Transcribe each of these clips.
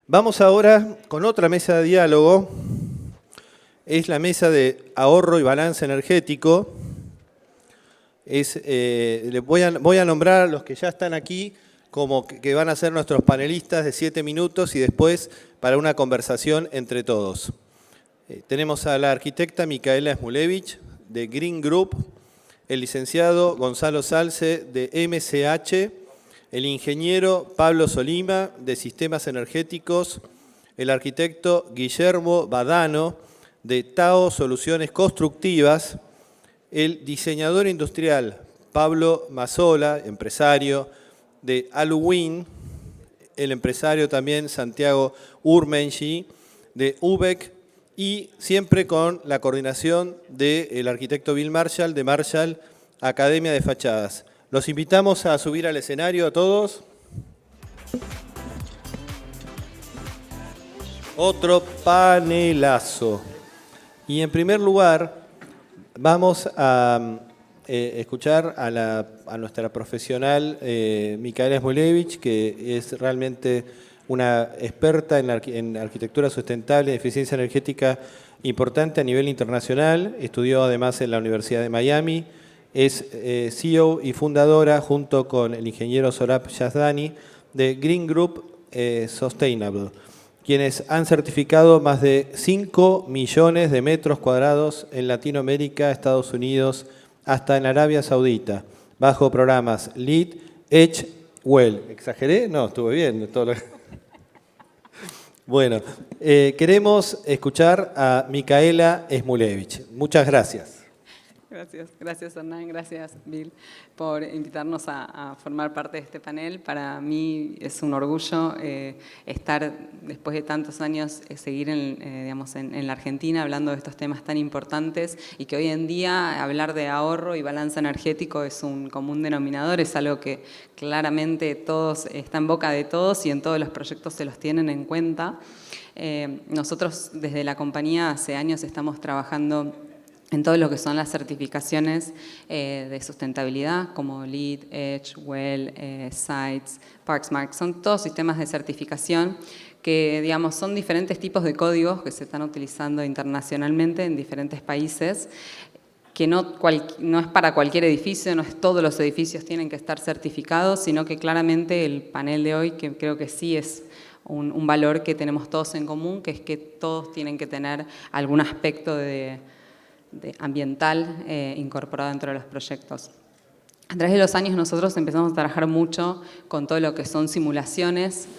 Vamos ahora con otra mesa de diálogo. Es la mesa de ahorro y balance energético. Voy a nombrar a los que ya están aquí como que van a ser nuestros panelistas de 7 minutos y después para una conversación entre todos. Tenemos a la arquitecta Micaela Smulevich de Green Group, el licenciado Gonzalo Salce de MCH, el ingeniero Pablo Solima de Sistemas Energéticos, el arquitecto Guillermo Badano de Tao Soluciones Constructivas, el diseñador industrial Pablo Mazzola, empresario de Aluwin, el empresario también Santiago Urmengi de UBEC y siempre con la coordinación del arquitecto Bill Marshall de Marshall Academia de Fachadas. Los invitamos a subir al escenario a todos. Otro panelazo. Y en primer lugar vamos a escuchar a nuestra profesional Micaela Smulevich, que es realmente una experta en arquitectura sustentable y eficiencia energética importante a nivel internacional. Estudió además en la Universidad de Miami. Es CEO y fundadora, junto con el ingeniero Sorab Yazdani, de Green Group Sustainable, quienes han certificado más de 5 millones de metros cuadrados en Latinoamérica, Estados Unidos, hasta en Arabia Saudita, bajo programas LEED, EDGE, WELL. ¿Exageré? No, estuve bien. Bueno, queremos escuchar a Micaela Smulevich. Muchas gracias. Gracias Hernán, gracias Bill por invitarnos a formar parte de este panel. Para mí es un orgullo estar, después de tantos años, seguir en la Argentina hablando de estos temas tan importantes y que hoy en día hablar de ahorro y balance energético es un común denominador, es algo que claramente está en boca de todos y en todos los proyectos se los tienen en cuenta. Nosotros desde la compañía hace años estamos trabajando en todo lo que son las certificaciones de sustentabilidad, como LEED, EDGE, WELL, SITES, Parksmart. Son todos sistemas de certificación que, digamos, son diferentes tipos de códigos que se están utilizando internacionalmente en diferentes países, que no es para cualquier edificio, no es todos los edificios tienen que estar certificados, sino que claramente el panel de hoy, que creo que sí es un valor que tenemos todos en común, que es que todos tienen que tener algún aspecto ambiental incorporado dentro de los proyectos. A través de los años nosotros empezamos a trabajar mucho con todo lo que son simulaciones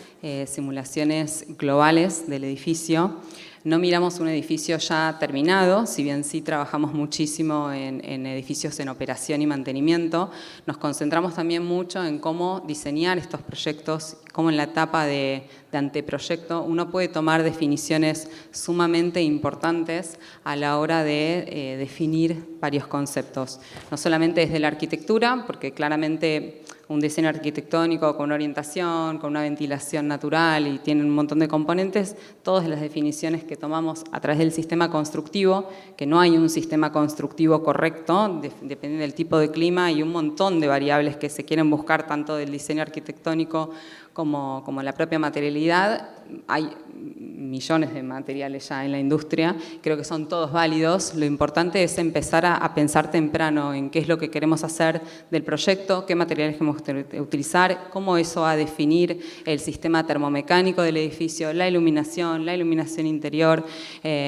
globales del edificio. No miramos un edificio ya terminado, si bien sí trabajamos muchísimo en edificios en operación y mantenimiento. Nos concentramos también mucho en cómo diseñar estos proyectos, cómo en la etapa de anteproyecto uno puede tomar definiciones sumamente importantes a la hora de definir varios conceptos. No solamente desde la arquitectura, porque claramente un diseño arquitectónico con una orientación, con una ventilación natural y tiene un montón de componentes, todas las definiciones que tomamos a través del sistema constructivo, que no hay un sistema constructivo correcto, depende del tipo de clima y un montón de variables que se quieren buscar tanto del diseño arquitectónico como la propia materialidad. Hay millones de materiales ya en la industria, creo que son todos válidos. Lo importante es empezar a pensar temprano en qué es lo que queremos hacer del proyecto, qué materiales queremos utilizar, cómo eso va a definir el sistema termomecánico del edificio, la iluminación interior,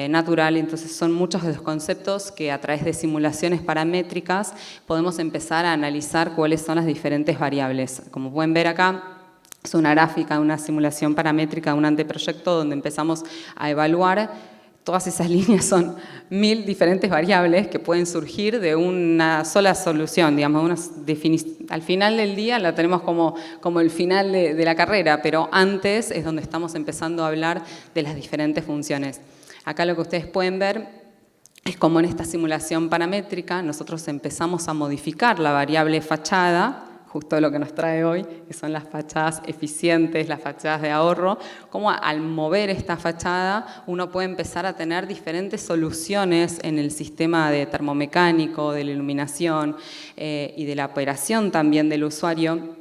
natural. Entonces son muchos de los conceptos que a través de simulaciones paramétricas podemos empezar a analizar cuáles son las diferentes variables. Como pueden ver acá, es una gráfica, una simulación paramétrica, un anteproyecto donde empezamos a evaluar. Todas esas líneas son 1000 diferentes variables que pueden surgir de una sola solución, digamos, al final del día la tenemos como el final de la carrera, pero antes es donde estamos empezando a hablar de las diferentes funciones. Acá lo que ustedes pueden ver es como en esta simulación paramétrica nosotros empezamos a modificar la variable fachada, justo lo que nos trae hoy, que son las fachadas eficientes, las fachadas de ahorro, cómo al mover esta fachada uno puede empezar a tener diferentes soluciones en el sistema de termomecánico, de la iluminación y de la operación también del usuario,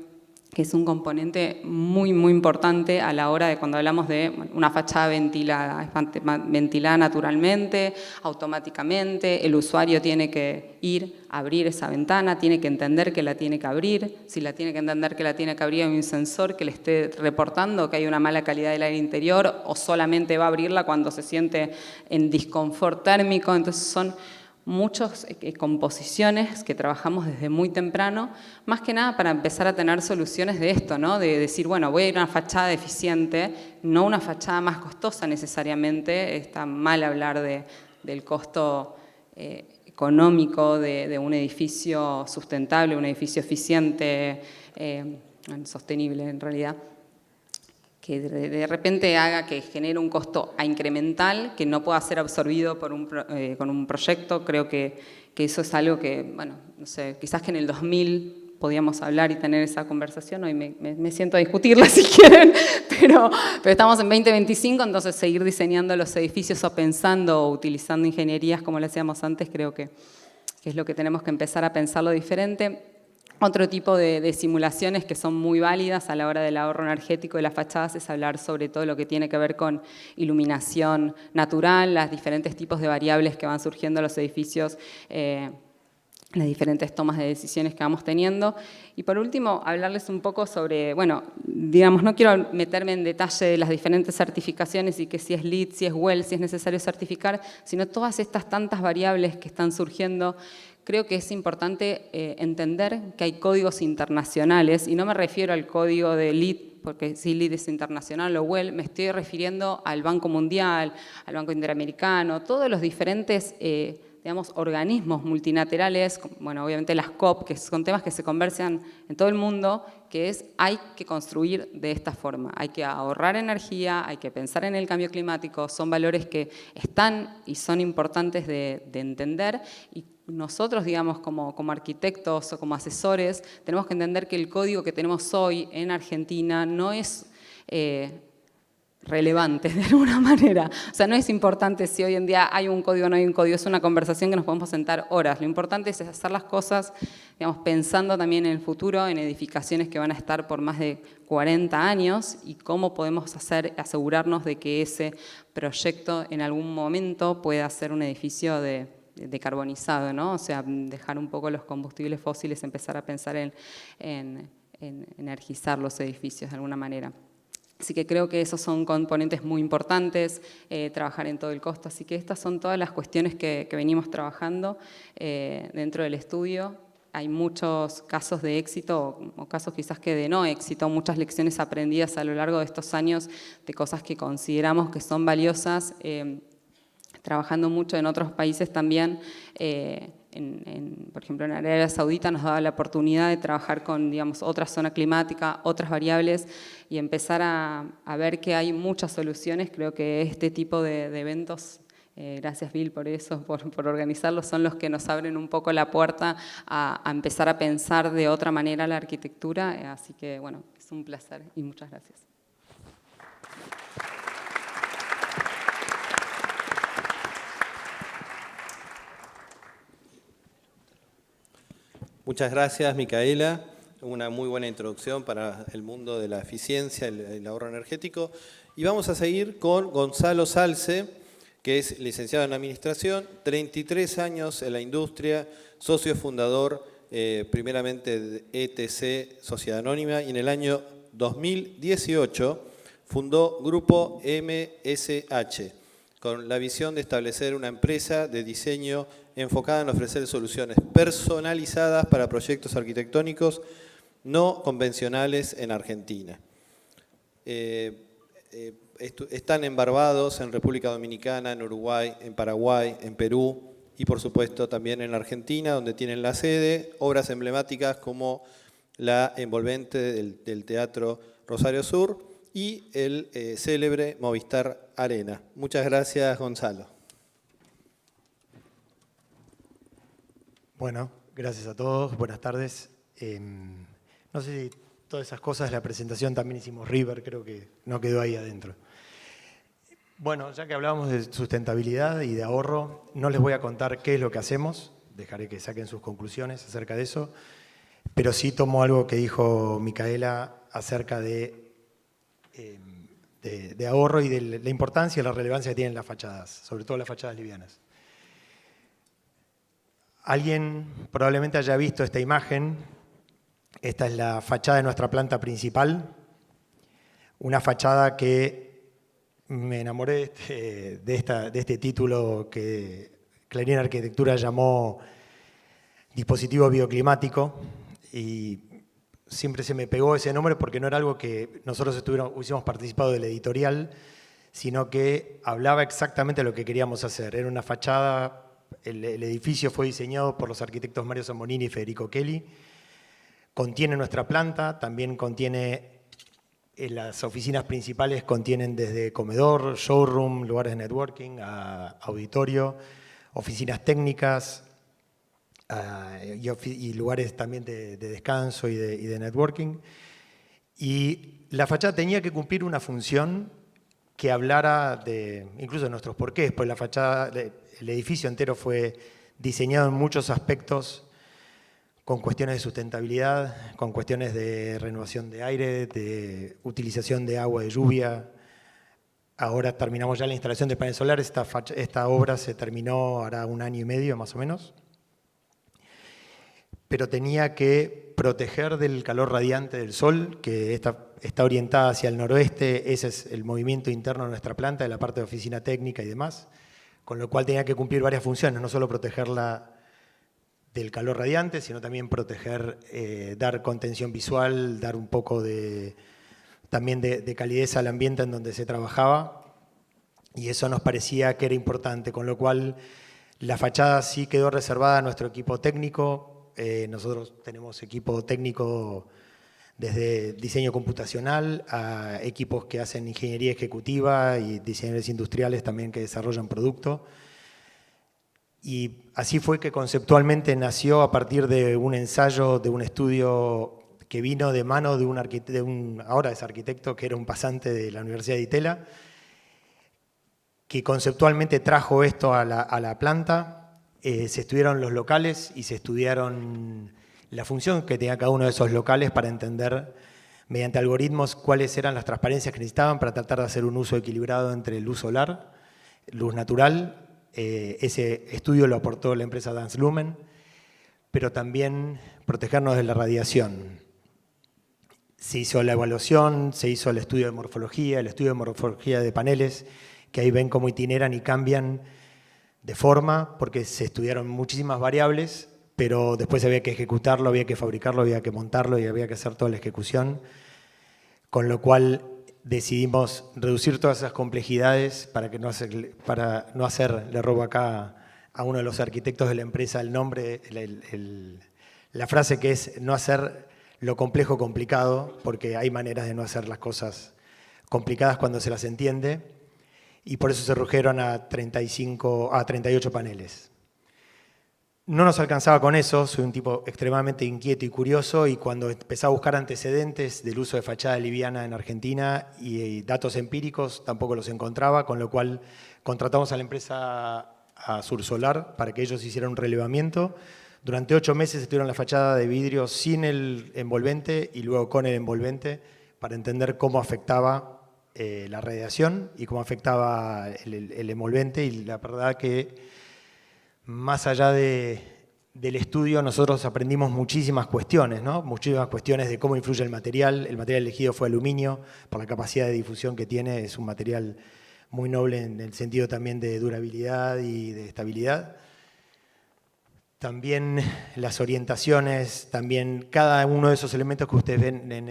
que es un componente muy, muy importante a la hora de cuando hablamos de una fachada ventilada. Es ventilada naturalmente, automáticamente, el usuario tiene que ir a abrir esa ventana, tiene que entender que la tiene que abrir, si la tiene que entender que la tiene que abrir hay un sensor que le esté reportando que hay una mala calidad del aire interior o solamente va a abrirla cuando se siente en disconfort térmico. Entonces son muchas composiciones que trabajamos desde muy temprano, más que nada para empezar a tener soluciones de esto, ¿no? De decir, bueno, voy a ir a una fachada eficiente, no una fachada más costosa necesariamente. Está mal hablar del costo económico de un edificio sustentable, un edificio eficiente, sostenible en realidad, que de repente haga que genere un costo incremental que no pueda ser absorbido con un proyecto. Creo que eso es algo que, bueno, no sé, quizás que en el 2000 podíamos hablar y tener esa conversación, hoy me siento a discutirla si quieren, pero estamos en 2025, entonces seguir diseñando los edificios o pensando o utilizando ingenierías como lo hacíamos antes, creo que es lo que tenemos que empezar a pensarlo diferente. Otro tipo de simulaciones que son muy válidas a la hora del ahorro energético de las fachadas es hablar sobre todo lo que tiene que ver con iluminación natural, los diferentes tipos de variables que van surgiendo en los edificios, las diferentes tomas de decisiones que vamos teniendo. Y por último, hablarles un poco sobre, bueno, digamos, no quiero meterme en detalle de las diferentes certificaciones y que si es LEED, si es WELL, si es necesario certificar, sino todas estas tantas variables que están surgiendo. Creo que es importante entender que hay códigos internacionales, y no me refiero al código de LEED, porque si LEED es internacional o WELL, me estoy refiriendo al Banco Mundial, al Banco Interamericano, todos los diferentes digamos, organismos multilaterales, bueno, obviamente las COP, que son temas que se conversan en todo el mundo, que es hay que construir de esta forma, hay que ahorrar energía, hay que pensar en el cambio climático, son valores que están y son importantes de entender, y nosotros, digamos, como arquitectos o como asesores, tenemos que entender que el código que tenemos hoy en Argentina no es relevante de alguna manera. O sea, no es importante si hoy en día hay un código o no hay un código, es una conversación que nos podemos sentar horas. Lo importante es hacer las cosas, digamos, pensando también en el futuro, en edificaciones que van a estar por más de 40 años y cómo podemos asegurarnos de que ese proyecto en algún momento pueda ser un edificio decarbonizado, ¿no? O sea, dejar un poco los combustibles fósiles, empezar a pensar en energizar los edificios de alguna manera. Así que creo que esos son componentes muy importantes, trabajar en todo el costo. Así que estas son todas las cuestiones que venimos trabajando dentro del estudio. Hay muchos casos de éxito o casos quizás que de no éxito, muchas lecciones aprendidas a lo largo de estos años de cosas que consideramos que son valiosas, trabajando mucho en otros países también. Por ejemplo, en Arabia Saudita nos daba la oportunidad de trabajar con, digamos, otra zona climática, otras variables y empezar a ver que hay muchas soluciones. Creo que este tipo de eventos, gracias Bill por eso, por organizarlos, son los que nos abren un poco la puerta a empezar a pensar de otra manera la arquitectura. Así que, bueno, es un placer y muchas gracias. Muchas gracias, Micaela. Una muy buena introducción para el mundo de la eficiencia, el ahorro energético. Y vamos a seguir con Gonzalo Salce, que es licenciado en Administración, 33 años en la industria, socio fundador primeramente de ETC Sociedad Anónima, y en el año 2018 fundó Grupo MSH, con la visión de establecer una empresa de diseño enfocada en ofrecer soluciones personalizadas para proyectos arquitectónicos no convencionales en Argentina. Están en Barbados, en República Dominicana, en Uruguay, en Paraguay, en Perú y por supuesto también en Argentina, donde tienen la sede, obras emblemáticas como la envolvente del Teatro Rosario Sur y el célebre Movistar Arena. Muchas gracias, Gonzalo. Bueno, gracias a todos, buenas tardes. No sé si todas esas cosas de la presentación también hicimos River, creo que no quedó ahí adentro. Bueno, ya que hablábamos de sustentabilidad y de ahorro, no les voy a contar qué es lo que hacemos, dejaré que saquen sus conclusiones acerca de eso. pero sí tomo algo que dijo Micaela acerca de ahorro y de la importancia y la relevancia que tienen las fachadas, sobre todo las fachadas livianas. Alguien probablemente haya visto esta imagen. Esta es la fachada de nuestra planta principal, una fachada que me enamoré de este título que Clarín Arquitectura llamó dispositivo bioclimático, y siempre se me pegó ese nombre porque no era algo que nosotros hubiésemos participado del editorial, sino que hablaba exactamente de lo que queríamos hacer. Era una fachada, el edificio fue diseñado por los arquitectos Mario Zambonini y Federico Kelly, contiene nuestra planta, también contiene, en las oficinas principales contienen desde comedor, showroom, lugares de networking, a auditorio, oficinas técnicas y lugares también de descanso y de networking. Y la fachada tenía que cumplir una función que hablara incluso de nuestros porqués, pues la fachada, el edificio entero fue diseñado en muchos aspectos con cuestiones de sustentabilidad, con cuestiones de renovación de aire, de utilización de agua de lluvia. Ahora terminamos ya la instalación de paneles solares, esta obra se terminó hará 1 año y medio más o menos, pero tenía que proteger del calor radiante del sol, que está orientada hacia el noroeste. Ese es el movimiento interno de nuestra planta, de la parte de oficina técnica y demás, con lo cual tenía que cumplir varias funciones, no solo protegerla del calor radiante, sino también proteger, dar contención visual, dar un poco también de calidez al ambiente en donde se trabajaba, y eso nos parecía que era importante, con lo cual la fachada sí quedó reservada a nuestro equipo técnico. Nosotros tenemos equipo técnico desde diseño computacional a equipos que hacen ingeniería ejecutiva y diseñadores industriales también que desarrollan producto. Y así fue que conceptualmente nació a partir de un ensayo, de un estudio que vino de mano de un ahora es arquitecto, que era un pasante de la Universidad de Itela, que conceptualmente trajo esto a la planta. Se estudiaron los locales y se estudiaron la función que tenía cada uno de esos locales para entender mediante algoritmos cuáles eran las transparencias que necesitaban para tratar de hacer un uso equilibrado entre luz solar, luz natural. Ese estudio lo aportó la empresa Dance Lumen, pero también protegernos de la radiación. Se hizo la evaluación, se hizo el estudio de morfología de paneles, que ahí ven cómo itineran y cambian de forma, porque se estudiaron muchísimas variables, pero después había que ejecutarlo, había que fabricarlo, había que montarlo y había que hacer toda la ejecución, con lo cual decidimos reducir todas esas complejidades para no hacer, le robo acá a uno de los arquitectos de la empresa el nombre, la frase que es no hacer lo complejo complicado, porque hay maneras de no hacer las cosas complicadas cuando se las entiende, y por eso se redujeron a 38 paneles. No nos alcanzaba con eso, soy un tipo extremadamente inquieto y curioso, y cuando empecé a buscar antecedentes del uso de fachada liviana en Argentina y datos empíricos, tampoco los encontraba, con lo cual contratamos a la empresa Sur Solar para que ellos hicieran un relevamiento. Durante 8 meses estuvieron la fachada de vidrio sin el envolvente y luego con el envolvente para entender cómo afectaba la radiación y cómo afectaba el envolvente, y la verdad que más allá del estudio, nosotros aprendimos muchísimas cuestiones, ¿no? Muchísimas cuestiones de cómo influye el material. El material elegido fue aluminio, por la capacidad de difusión que tiene. Es un material muy noble en el sentido también de durabilidad y de estabilidad. También las orientaciones, también cada uno de esos elementos que ustedes ven en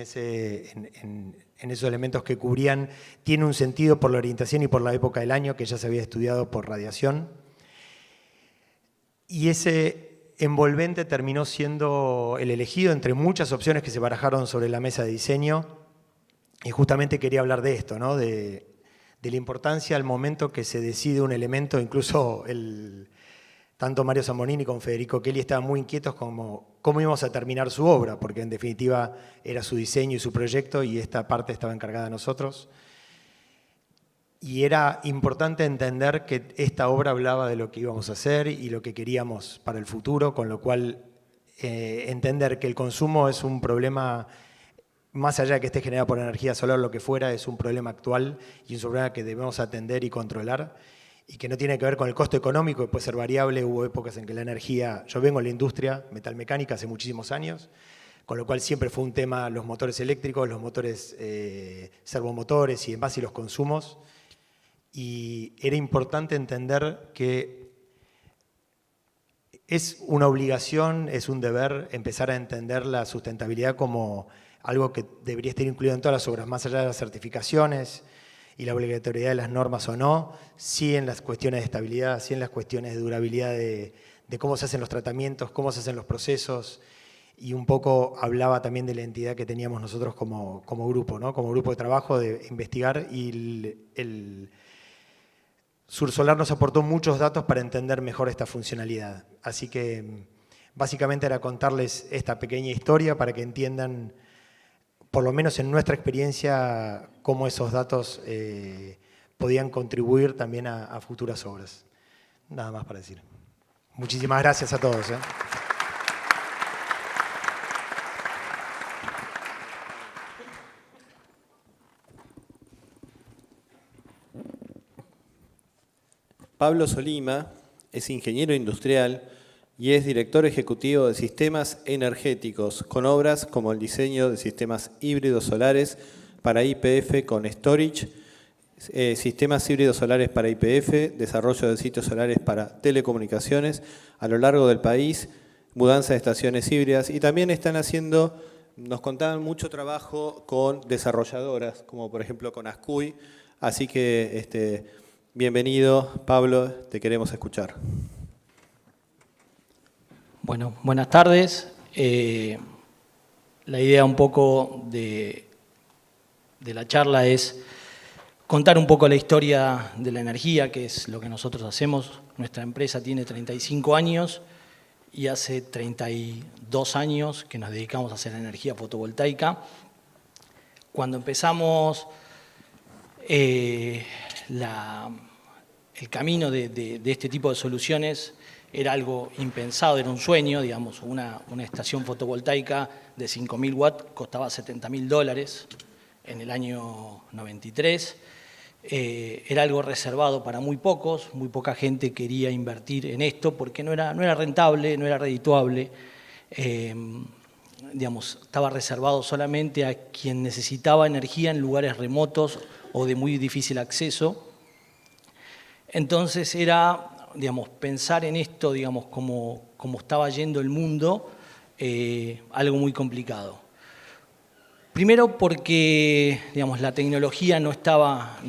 esos elementos que cubrían, tiene un sentido por la orientación y por la época del año, que ya se había estudiado por radiación. Y ese envolvente terminó siendo el elegido entre muchas opciones que se barajaron sobre la mesa de diseño. Y justamente quería hablar de esto, ¿no? de la importancia al momento que se decide un elemento. Incluso tanto Mario Zambonini como Federico Kelly estaban muy inquietos como cómo íbamos a terminar su obra, porque en definitiva era su diseño y su proyecto, y esta parte estaba encargada de nosotros. Y era importante entender que esta obra hablaba de lo que íbamos a hacer y lo que queríamos para el futuro, con lo cual entender que el consumo es un problema, más allá de que esté generado por energía solar o lo que fuera, es un problema actual y es un problema que debemos atender y controlar, y que no tiene que ver con el costo económico, que puede ser variable. Hubo épocas en que la energía, yo vengo de la industria metalmecánica hace muchísimos años, con lo cual siempre fue un tema los motores eléctricos, los motores servomotores y demás, y los consumos. Y era importante entender que es una obligación, es un deber empezar a entender la sustentabilidad como algo que debería estar incluido en todas las obras, más allá de las certificaciones y la obligatoriedad de las normas o no, sí en las cuestiones de estabilidad, sí en las cuestiones de durabilidad de cómo se hacen los tratamientos, cómo se hacen los procesos. Y un poco hablaba también de la entidad que teníamos nosotros como grupo, ¿no? Como grupo de trabajo de investigar, y el Sursolar nos aportó muchos datos para entender mejor esta funcionalidad. Así que básicamente era contarles esta pequeña historia para que entiendan, por lo menos en nuestra experiencia, cómo esos datos podían contribuir también a futuras obras. Nada más para decir. Muchísimas gracias a todos. Pablo Solima es ingeniero industrial y es director ejecutivo de sistemas energéticos, con obras como el diseño de sistemas híbridos solares para YPF con storage, sistemas híbridos solares para YPF, desarrollo de sitios solares para telecomunicaciones a lo largo del país, mudanza de estaciones híbridas, y también están haciendo, nos contaban, mucho trabajo con desarrolladoras, como por ejemplo con Ascuy. Así que bienvenido, Pablo, te queremos escuchar. Bueno, buenas tardes. La idea un poco de la charla es contar un poco la historia de la energía, que es lo que nosotros hacemos. Nuestra empresa tiene 35 años y hace 32 años que nos dedicamos a hacer energía fotovoltaica. Cuando empezamos el camino de este tipo de soluciones, era algo impensado, era un sueño, digamos. Una estación fotovoltaica de 5.000 watts costaba $70.000 en el año 93. Era algo reservado para muy pocos, muy poca gente quería invertir en esto porque no era rentable, no era redituable. Digamos, estaba reservado solamente a quien necesitaba energía en lugares remotos o de muy difícil acceso. Entonces era, digamos, pensar en esto, digamos, como estaba yendo el mundo, algo muy complicado. Primero porque, digamos, la tecnología no estaba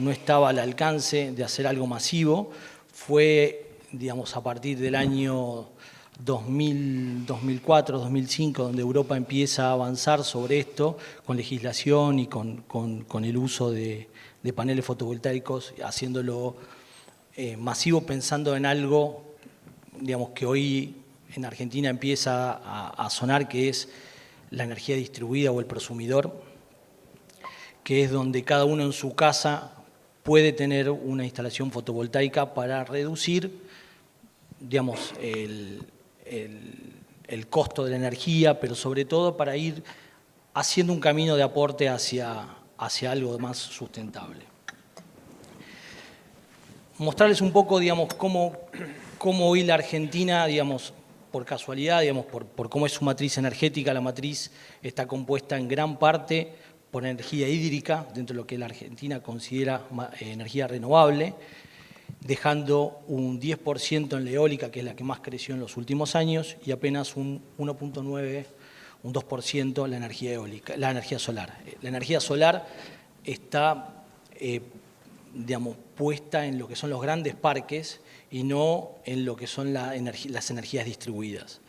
al alcance de hacer algo masivo. Fue, digamos, a partir del año 2000, 2004, 2005, donde Europa empieza a avanzar sobre esto, con legislación y con el uso de paneles fotovoltaicos, haciéndolo masivo, pensando en algo, digamos, que hoy en Argentina empieza a sonar, que es la energía distribuida o el prosumidor, que es donde cada uno en su casa puede tener una instalación fotovoltaica para reducir, digamos, el costo de la energía, pero sobre todo para ir haciendo un camino de aporte hacia algo más sustentable. Mostrarles un poco, digamos, cómo hoy la Argentina, digamos, por casualidad, digamos, por cómo es su matriz energética. La matriz está compuesta en gran parte por energía hídrica, dentro de lo que la Argentina considera energía renovable, dejando un 10% en la eólica, que es la que más creció en los últimos años, y apenas un 1.9, un 2% la energía eólica, la energía solar. La energía solar está, digamos, puesta en lo que son los grandes parques y no en lo que son las energías distribuidas.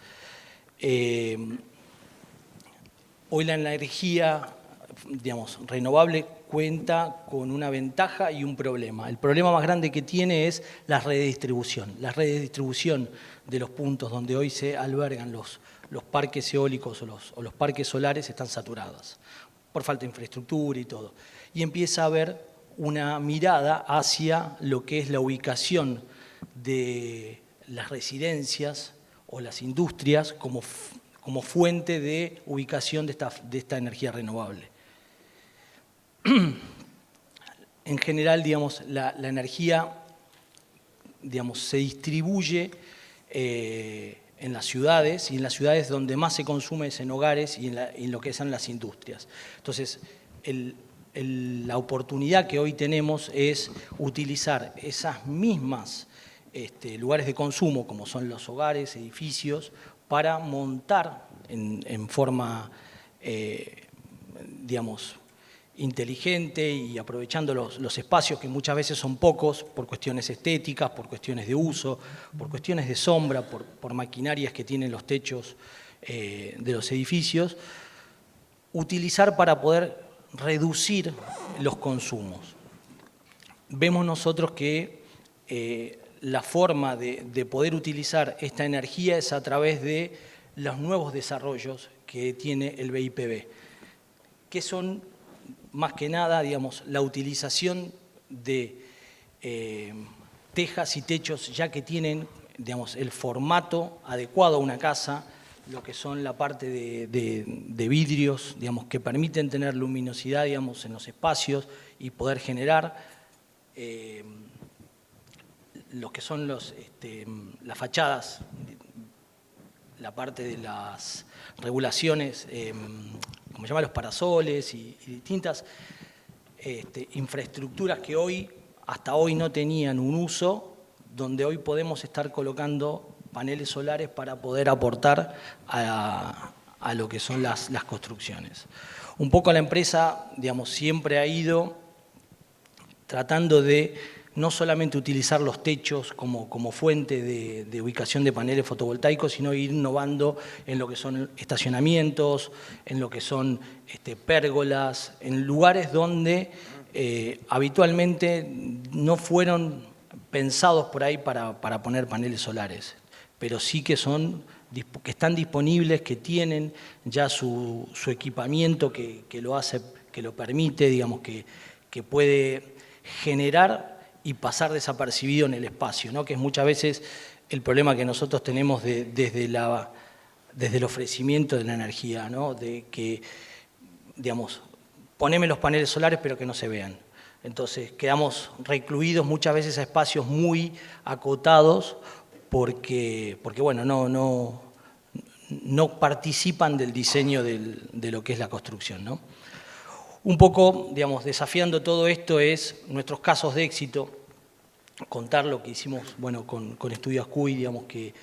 Hoy la energía, digamos, renovable cuenta con una ventaja y un problema. El problema más grande que tiene es la red de distribución. La red de distribución de los puntos donde hoy se albergan los parques eólicos o los parques solares están saturadas por falta de infraestructura y todo. Y empieza a haber una mirada hacia lo que es la ubicación de las residencias o las industrias como como fuente de ubicación de esta energía renovable. En general, digamos, la energía, digamos, se distribuye en las ciudades, y en las ciudades donde más se consume es en hogares y en lo que son las industrias. Entonces, la oportunidad que hoy tenemos es utilizar esas mismas lugares de consumo, como son los hogares, edificios, para montar en forma, digamos, inteligente y aprovechando los espacios que muchas veces son pocos por cuestiones estéticas, por cuestiones de uso, por cuestiones de sombra, por maquinarias que tienen los techos de los edificios, utilizar para poder reducir los consumos. Vemos nosotros que la forma de poder utilizar esta energía es a través de los nuevos desarrollos que tiene el BIPV, que son más que nada, digamos, la utilización de tejas y techos ya que tienen, digamos, el formato adecuado a una casa, lo que son la parte de vidrios, digamos, que permiten tener luminosidad, digamos, en los espacios y poder generar lo que son las fachadas, la parte de las regulaciones, como se llama, los parasoles y distintas infraestructuras que hasta hoy no tenían un uso, donde hoy podemos estar colocando paneles solares para poder aportar a lo que son las construcciones. Un poco la empresa, digamos, siempre ha ido tratando de no solamente utilizar los techos como fuente de ubicación de paneles fotovoltaicos, sino ir innovando en lo que son estacionamientos, en lo que son pérgolas, en lugares donde habitualmente no fueron pensados por ahí para poner paneles solares, pero sí que están disponibles, que tienen ya su equipamiento que lo permite, digamos, que puede generar y pasar desapercibido en el espacio, ¿no? Que es muchas veces el problema que nosotros tenemos desde el ofrecimiento de la energía, ¿no? De que, digamos, poneme los paneles solares pero que no se vean. Entonces quedamos recluidos muchas veces a espacios muy acotados porque bueno, no participan del diseño de lo que es la construcción, ¿no? Un poco, digamos, desafiando todo esto es nuestros casos de éxito, contar lo que hicimos, bueno, con Estudios CUI, digamos, que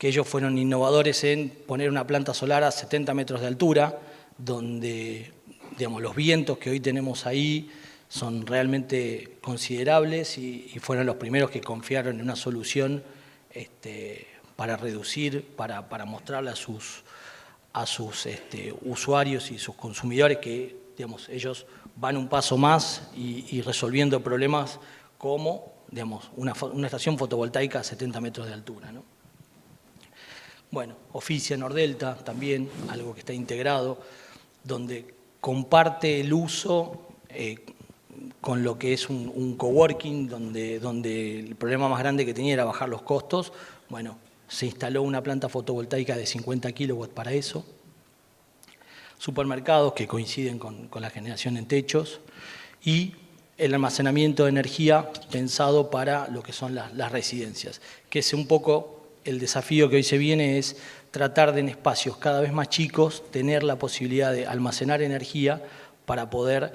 ellos fueron innovadores en poner una planta solar a 70 metros de altura, donde, digamos, los vientos que hoy tenemos ahí son realmente considerables y fueron los primeros que confiaron en una solución para reducir, para mostrarle a sus usuarios y sus consumidores que, digamos, ellos van un paso más y resolviendo problemas como, digamos, una estación fotovoltaica a 70 metros de altura, ¿no? Bueno, Oficia Nordelta también, algo que está integrado, donde comparte el uso con lo que es un coworking, donde el problema más grande que tenía era bajar los costos. Bueno, se instaló una planta fotovoltaica de 50 kilowatts para eso. Supermercados que coinciden con la generación en techos y el almacenamiento de energía pensado para lo que son las residencias, que es un poco el desafío que hoy se viene, es tratar de en espacios cada vez más chicos tener la posibilidad de almacenar energía para poder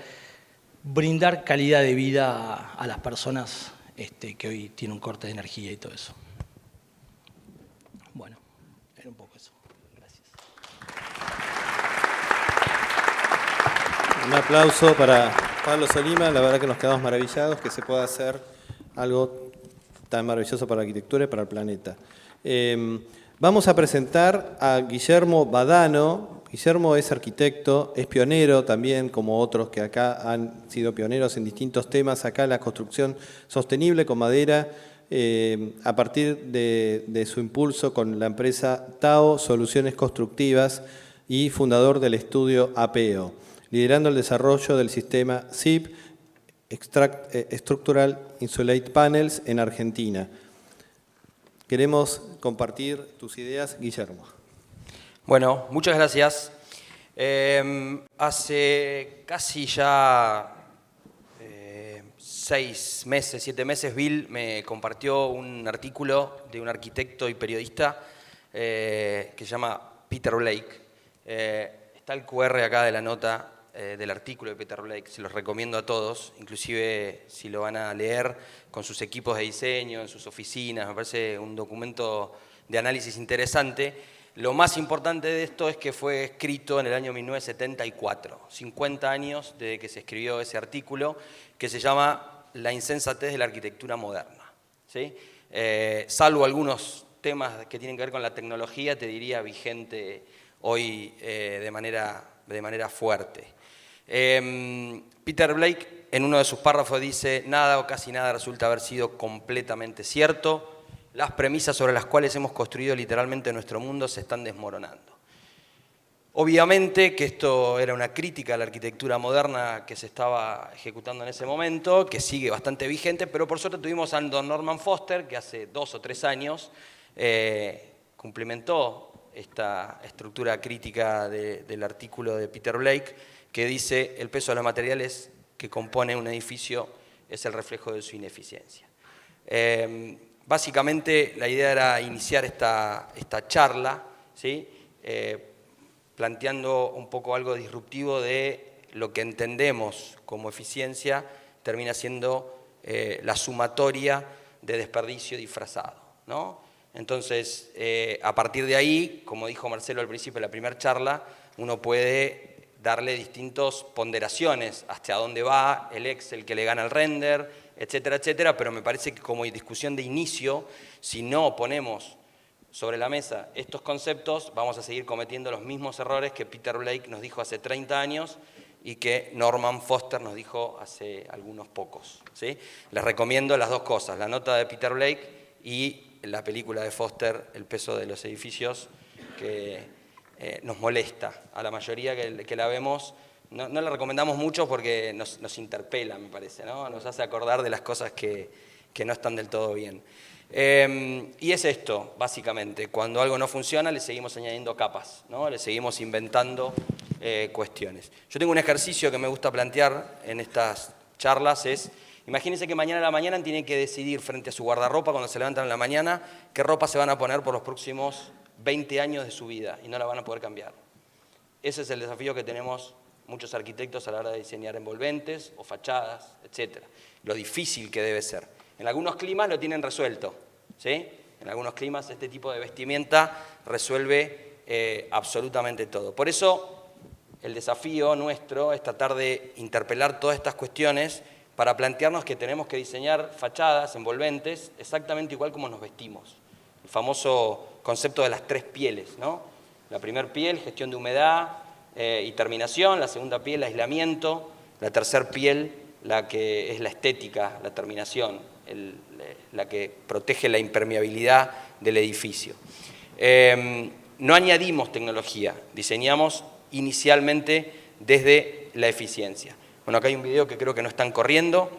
brindar calidad de vida a las personas que hoy tienen un corte de energía y todo eso. Bueno, era un poco eso. Gracias. Un aplauso para Pablo Solima, la verdad que nos quedamos maravillados que se pueda hacer algo tan maravilloso para la arquitectura y para el planeta. Vamos a presentar a Guillermo Badano. Guillermo es arquitecto, es pionero también, como otros que acá han sido pioneros en distintos temas, acá en la construcción sostenible con madera, a partir de su impulso con la empresa Tao Soluciones Constructivas y fundador del estudio APEO, liderando el desarrollo del sistema SIP, Structural Insulate Panels, en Argentina. Queremos compartir tus ideas, Guillermo. Bueno, muchas gracias. Hace casi ya 6 meses, 7 meses, Bill me compartió un artículo de un arquitecto y periodista que se llama Peter Blake. Está el QR acá de la nota del artículo de Peter Blake, se los recomiendo a todos, inclusive si lo van a leer con sus equipos de diseño, en sus oficinas, me parece un documento de análisis interesante. Lo más importante de esto es que fue escrito en el año 1974, 50 años desde que se escribió ese artículo, que se llama La insensatez de la arquitectura moderna, ¿sí? Salvo algunos temas que tienen que ver con la tecnología, te diría vigente hoy de manera fuerte. Peter Blake en uno de sus párrafos dice: nada o casi nada resulta haber sido completamente cierto. Las premisas sobre las cuales hemos construido literalmente nuestro mundo se están desmoronando. Obviamente que esto era una crítica a la arquitectura moderna que se estaba ejecutando en ese momento, que sigue bastante vigente, pero por suerte tuvimos a don Norman Foster, que hace 2 o 3 años cumplimentó esta estructura crítica del artículo de Peter Blake, que dice: el peso de los materiales que compone un edificio es el reflejo de su ineficiencia. Básicamente la idea era iniciar esta charla, ¿sí? Planteando un poco algo disruptivo de lo que entendemos como eficiencia, termina siendo la sumatoria de desperdicio disfrazado, ¿no? Entonces, a partir de ahí, como dijo Marcelo al principio de la primera charla, uno puede darle distintas ponderaciones hacia dónde va el Excel que le gana el render, etcétera, etcétera, pero me parece que como discusión de inicio, si no ponemos sobre la mesa estos conceptos, vamos a seguir cometiendo los mismos errores que Peter Blake nos dijo hace 30 años y que Norman Foster nos dijo hace algunos pocos, ¿sí? Les recomiendo las dos cosas, la nota de Peter Blake y la película de Foster, El peso de los edificios, que nos molesta a la mayoría que la vemos. No la recomendamos mucho porque nos interpela, me parece, ¿no? Nos hace acordar de las cosas que no están del todo bien. Y es esto, básicamente. Cuando algo no funciona, le seguimos añadiendo capas, ¿no? Le seguimos inventando cuestiones. Yo tengo un ejercicio que me gusta plantear en estas charlas, es: imagínense que mañana a la mañana tienen que decidir frente a su guardarropa, cuando se levantan en la mañana, qué ropa se van a poner por los próximos 20 años de su vida y no la van a poder cambiar. Ese es el desafío que tenemos muchos arquitectos a la hora de diseñar envolventes o fachadas, etc. Lo difícil que debe ser. En algunos climas lo tienen resuelto, ¿sí? En algunos climas este tipo de vestimenta resuelve absolutamente todo. Por eso el desafío nuestro es tratar de interpelar todas estas cuestiones para plantearnos que tenemos que diseñar fachadas, envolventes, exactamente igual como nos vestimos. El famoso concepto de las 3 pieles, ¿no? La primera piel, gestión de humedad y terminación; la segunda piel, aislamiento; la tercera piel, la que es la estética, la terminación, la que protege la impermeabilidad del edificio. No añadimos tecnología, diseñamos inicialmente desde la eficiencia. Bueno, acá hay un video que creo que no están corriendo,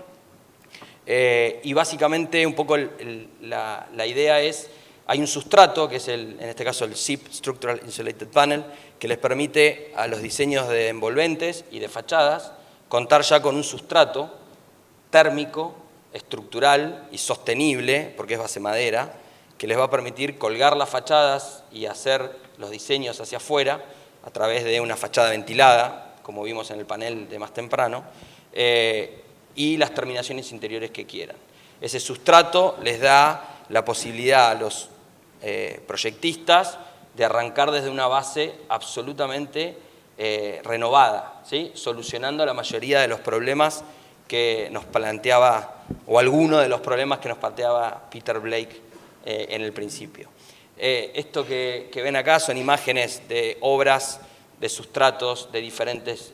y básicamente un poco la idea es: hay un sustrato, que es en este caso el SIP, Structural Insulated Panel, que les permite a los diseños de envolventes y de fachadas contar ya con un sustrato térmico, estructural y sostenible, porque es base madera, que les va a permitir colgar las fachadas y hacer los diseños hacia afuera a través de una fachada ventilada, como vimos en el panel de más temprano, y las terminaciones interiores que quieran. Ese sustrato les da la posibilidad a los proyectistas de arrancar desde una base absolutamente renovada, ¿sí? Solucionando la mayoría de los problemas que nos planteaba, o alguno de los problemas que nos planteaba Peter Blake en el principio. Esto que ven acá son imágenes de obras, de sustratos de diferentes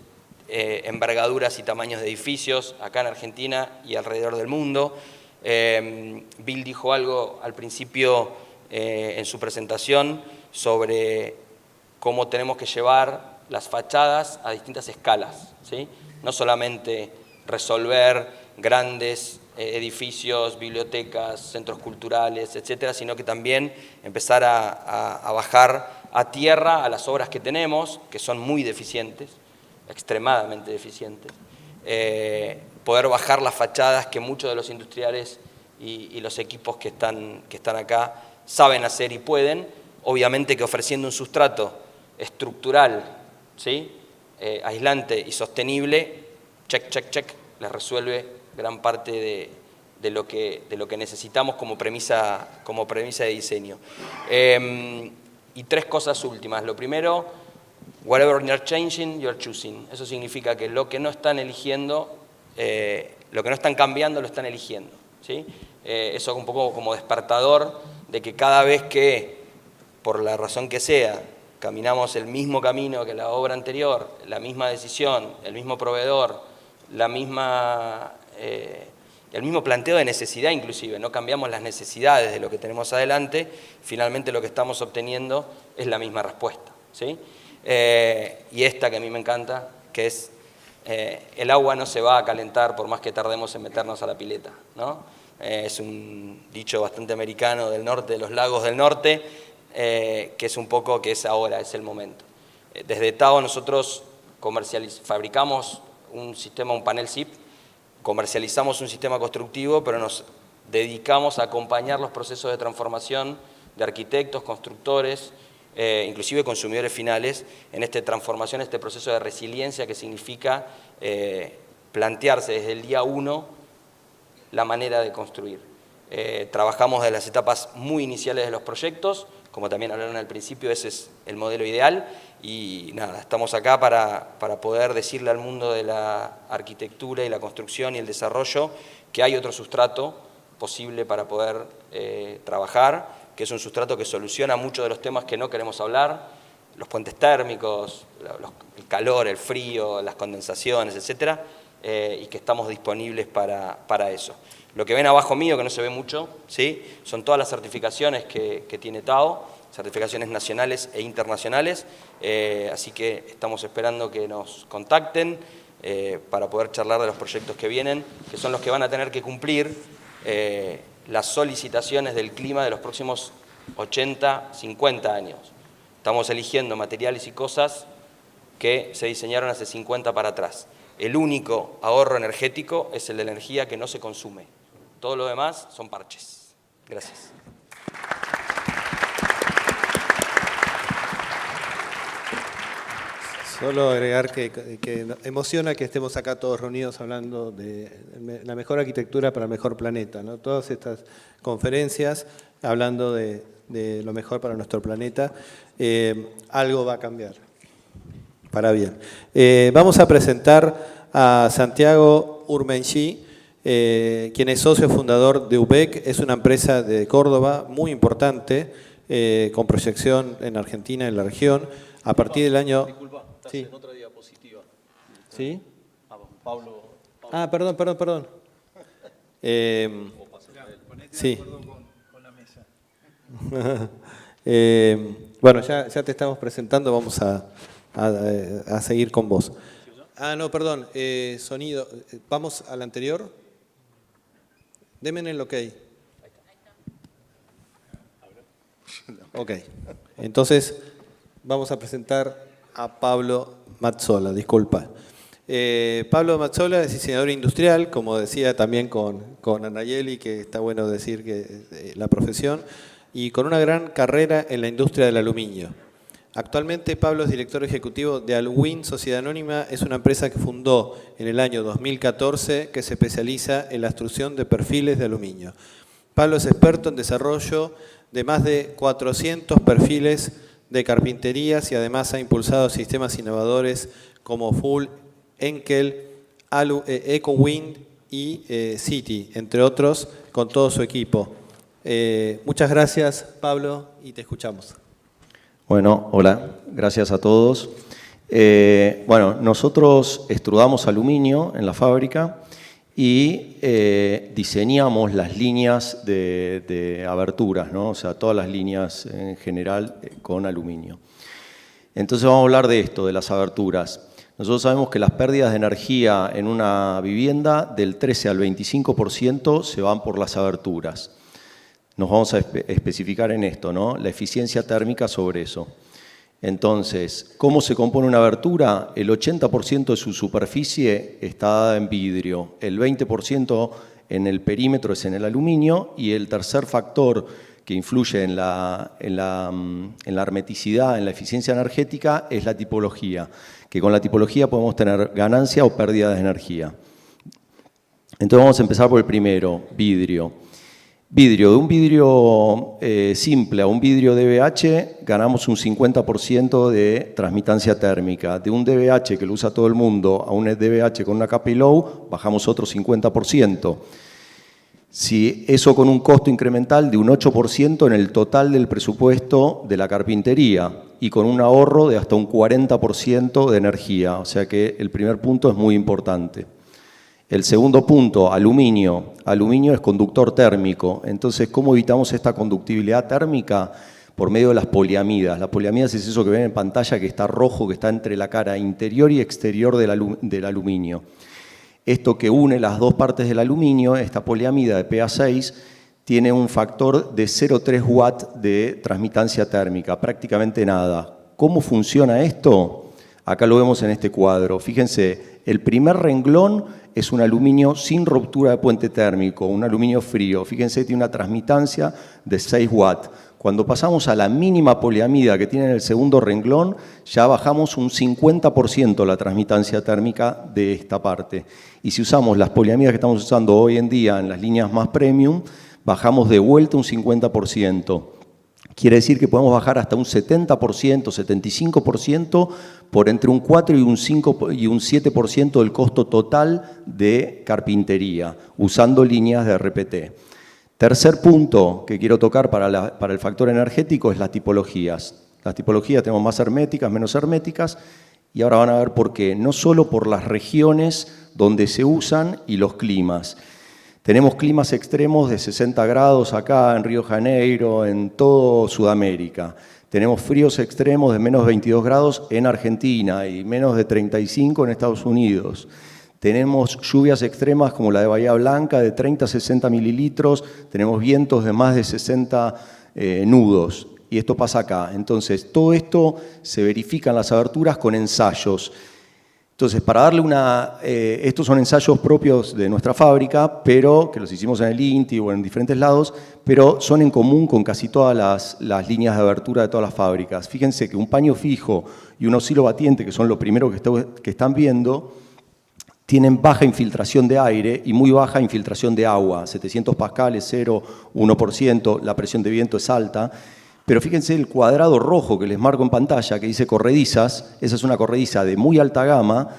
envergaduras y tamaños de edificios, acá en Argentina y alrededor del mundo. Bill dijo algo al principio en su presentación sobre cómo tenemos que llevar las fachadas a distintas escalas, ¿sí? No solamente resolver grandes edificios, bibliotecas, centros culturales, etcétera, sino que también empezar a bajar a tierra a las obras que tenemos, que son muy deficientes, extremadamente deficientes, poder bajar las fachadas que muchos de los industriales y los equipos que están acá saben hacer y pueden, obviamente que ofreciendo un sustrato estructural, ¿sí? Aislante y sostenible, check, check, check, les resuelve gran parte de lo que necesitamos como premisa de diseño. Y 3 cosas últimas. Lo primero, whatever you're changing, you're choosing. Eso significa que lo que no están eligiendo, lo que no están cambiando, lo están eligiendo, ¿sí? Eso es un poco como despertador de que cada vez que, por la razón que sea, caminamos el mismo camino que la obra anterior, la misma decisión, el mismo proveedor, el mismo planteo de necesidad inclusive, no cambiamos las necesidades de lo que tenemos adelante, finalmente lo que estamos obteniendo es la misma respuesta, ¿sí? Y esta que a mí me encanta, que es el agua no se va a calentar por más que tardemos en meternos a la pileta, ¿no? Es un dicho bastante americano del norte, de los lagos del norte, que es un poco que es ahora, es el momento. Desde TAO nosotros fabricamos un panel SIP, comercializamos un sistema constructivo, pero nos dedicamos a acompañar los procesos de transformación de arquitectos, constructores, inclusive consumidores finales, en esta transformación, este proceso de resiliencia que significa plantearse desde el día 1 la manera de construir. Trabajamos de las etapas muy iniciales de los proyectos, como también hablaron al principio, ese es el modelo ideal, y nada, estamos acá para poder decirle al mundo de la arquitectura y la construcción y el desarrollo que hay otro sustrato posible para poder trabajar, que es un sustrato que soluciona muchos de los temas que no queremos hablar, los puentes térmicos, el calor, el frío, las condensaciones, etcétera, y que estamos disponibles para eso. Lo que ven abajo mío, que no se ve mucho, ¿sí? Son todas las certificaciones que tiene TAO, certificaciones nacionales e internacionales, así que estamos esperando que nos contacten para poder charlar de los proyectos que vienen, que son los que van a tener que cumplir las solicitaciones del clima de los próximos 80, 50 años. Estamos eligiendo materiales y cosas que se diseñaron hace 50 para atrás. El único ahorro energético es el de la energía que no se consume. Todo lo demás son parches. Gracias. Solo agregar que emociona que estemos acá todos reunidos hablando de la mejor arquitectura para el mejor planeta, ¿no? Todas estas conferencias hablando de lo mejor para nuestro planeta, algo va a cambiar, para bien. Vamos a presentar a Santiago Urmenchi, quien es socio fundador de UBEC, es una empresa de Córdoba muy importante, con proyección en Argentina, en la región, a partir del año... Disculpa, estás sí. en otra diapositiva. ¿Sí? Pablo. Ah, perdón. Sí. Con la mesa. Bueno, ya te estamos presentando, vamos a seguir con vos. Ah, no, perdón, sonido. ¿Vamos al anterior? Denme el ok. Ok, entonces vamos a presentar a Pablo Mazzola, disculpa. Pablo Mazzola es diseñador industrial, como decía también con Anayeli, que está bueno decir que la profesión, y con una gran carrera en la industria del aluminio. Actualmente Pablo es director ejecutivo de Aluwin Sociedad Anónima, es una empresa que fundó en el año 2014 que se especializa en la extrusión de perfiles de aluminio. Pablo es experto en desarrollo de más de 400 perfiles de carpinterías y además ha impulsado sistemas innovadores como Full, Enkel, EcoWind y City, entre otros, con todo su equipo. Muchas gracias, Pablo, y te escuchamos. Bueno, hola, gracias a todos. Bueno, nosotros extrudamos aluminio en la fábrica y diseñamos las líneas de aberturas, ¿no? O sea, todas las líneas en general con aluminio. Entonces vamos a hablar de esto, de las aberturas. Nosotros sabemos que las pérdidas de energía en una vivienda del 13 al 25% se van por las aberturas. Nos vamos a especificar en esto, ¿no? La eficiencia térmica sobre eso. Entonces, ¿cómo se compone una abertura? El 80% de su superficie está dada en vidrio, el 20% en el perímetro es en el aluminio y el tercer factor que influye en la hermeticidad, en la eficiencia energética, es la tipología, que con la tipología podemos tener ganancia o pérdida de energía. Entonces vamos a empezar por el primero, vidrio. Vidrio, de un vidrio simple a un vidrio DBH ganamos un 50% de transmitancia térmica. De un DBH que lo usa todo el mundo a un DBH con una capa y low bajamos otro 50%. Si eso con un costo incremental de un 8% en el total del presupuesto de la carpintería y con un ahorro de hasta un 40% de energía. O sea que el primer punto es muy importante. El segundo punto, aluminio. Aluminio es conductor térmico. Entonces, ¿cómo evitamos esta conductibilidad térmica? Por medio de las poliamidas. Las poliamidas es eso que ven en pantalla, que está rojo, que está entre la cara interior y exterior del aluminio. Esto que une las dos partes del aluminio, esta poliamida de PA6, tiene un factor de 0,3 watt de transmitancia térmica, prácticamente nada. ¿Cómo funciona esto? Acá lo vemos en este cuadro. Fíjense, el primer renglón es un aluminio sin ruptura de puente térmico, un aluminio frío. Fíjense, tiene una transmitancia de 6 watts. Cuando pasamos a la mínima poliamida que tiene en el segundo renglón, ya bajamos un 50% la transmitancia térmica de esta parte. Y si usamos las poliamidas que estamos usando hoy en día en las líneas más premium, bajamos de vuelta un 50%. Quiere decir que podemos bajar hasta un 70%, 75% por entre un 4 y un 5 y un 7% del costo total de carpintería, usando líneas de RPT. Tercer punto que quiero tocar para el factor energético es las tipologías. Las tipologías tenemos más herméticas, menos herméticas, y ahora van a ver por qué. No solo por las regiones donde se usan y los climas. Tenemos climas extremos de 60 grados acá en Río de Janeiro, en toda Sudamérica. Tenemos fríos extremos de menos 22 grados en Argentina y menos de 35 en Estados Unidos. Tenemos lluvias extremas como la de Bahía Blanca de 30 a 60 mililitros, tenemos vientos de más de 60 nudos, y esto pasa acá. Entonces, todo esto se verifica en las aberturas con ensayos. Entonces, para darle estos son ensayos propios de nuestra fábrica, pero que los hicimos en el INTI o en diferentes lados, pero son en común con casi todas las líneas de abertura de todas las fábricas. Fíjense que un paño fijo y un oscilo batiente, que son lo primero que están viendo, tienen baja infiltración de aire y muy baja infiltración de agua, 700 pascales, 0, 1%, la presión de viento es alta. Pero fíjense el cuadrado rojo que les marco en pantalla, que dice corredizas, esa es una corrediza de muy alta gama,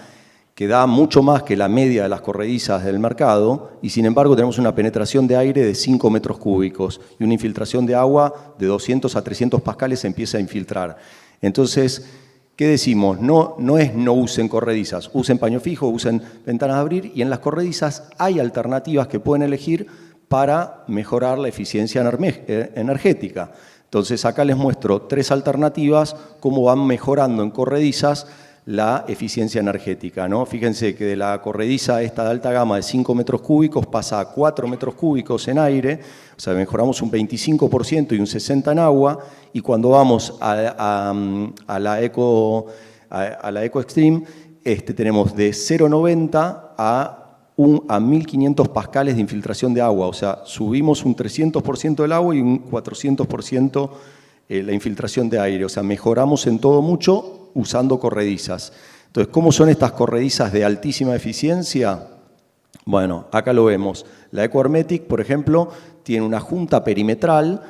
que da mucho más que la media de las corredizas del mercado, y sin embargo tenemos una penetración de aire de 5 metros cúbicos y una infiltración de agua de 200 a 300 pascales se empieza a infiltrar. Entonces, ¿qué decimos? No usen corredizas, usen paño fijo, usen ventanas de abrir, y en las corredizas hay alternativas que pueden elegir para mejorar la eficiencia energética. Entonces acá les muestro 3 alternativas, cómo van mejorando en corredizas la eficiencia energética, ¿no? Fíjense que de la corrediza esta de alta gama de 5 metros cúbicos pasa a 4 metros cúbicos en aire, o sea, mejoramos un 25% y un 60% en agua, y cuando vamos a la Eco Extreme, tenemos de 0,90 a 1.500 pascales de infiltración de agua, o sea, subimos un 300% del agua y un 400% la infiltración de aire, o sea, mejoramos en todo mucho usando corredizas. Entonces, ¿cómo son estas corredizas de altísima eficiencia? Bueno, acá lo vemos. La EcoHermetic, por ejemplo, tiene una junta perimetral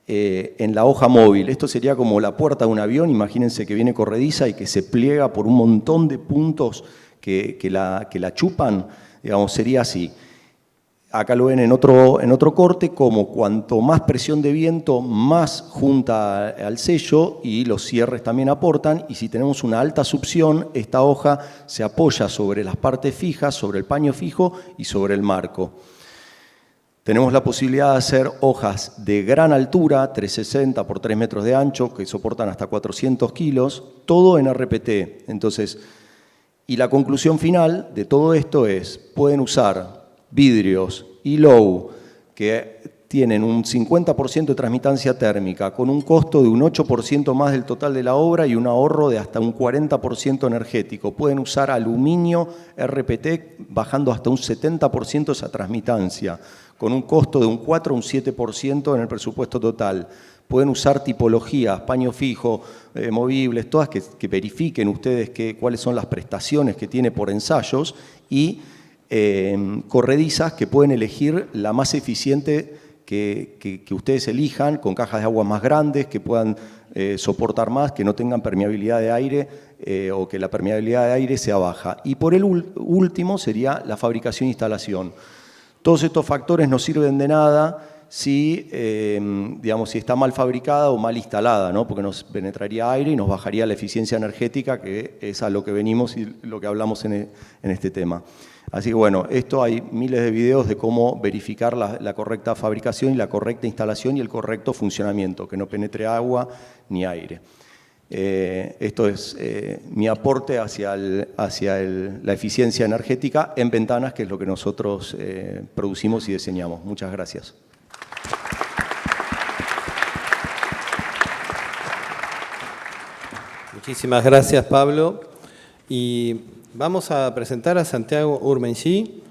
en la hoja móvil. Esto sería como la puerta de un avión, imagínense que viene corrediza y que se pliega por un montón de puntos que la chupan. Digamos, sería así. Acá lo ven en otro corte, como cuanto más presión de viento, más junta al sello y los cierres también aportan. Y si tenemos una alta succión, esta hoja se apoya sobre las partes fijas, sobre el paño fijo y sobre el marco. Tenemos la posibilidad de hacer hojas de gran altura, 360 por 3 metros de ancho, que soportan hasta 400 kilos, todo en RPT. Entonces, y la conclusión final de todo esto es, pueden usar vidrios y low que tienen un 50% de transmitancia térmica, con un costo de un 8% más del total de la obra y un ahorro de hasta un 40% energético. Pueden usar aluminio RPT bajando hasta un 70% esa transmitancia, con un costo de un 4 o un 7% en el presupuesto total. Pueden usar tipologías, paño fijo, movibles, todas que verifiquen ustedes cuáles son las prestaciones que tiene por ensayos y corredizas que pueden elegir la más eficiente que ustedes elijan, con cajas de agua más grandes, que puedan soportar más, que no tengan permeabilidad de aire o que la permeabilidad de aire sea baja. Y por el último sería la fabricación e instalación. Todos estos factores no sirven de nada si está mal fabricada o mal instalada, ¿no? Porque nos penetraría aire y nos bajaría la eficiencia energética, que es a lo que venimos y lo que hablamos en este tema. Así que bueno, esto hay miles de videos de cómo verificar la correcta fabricación y la correcta instalación y el correcto funcionamiento, que no penetre agua ni aire. Esto es mi aporte hacia la eficiencia energética en ventanas, que es lo que nosotros producimos y diseñamos. Muchas gracias. Muchísimas gracias, Pablo. Y vamos a presentar a Santiago Urmenchi,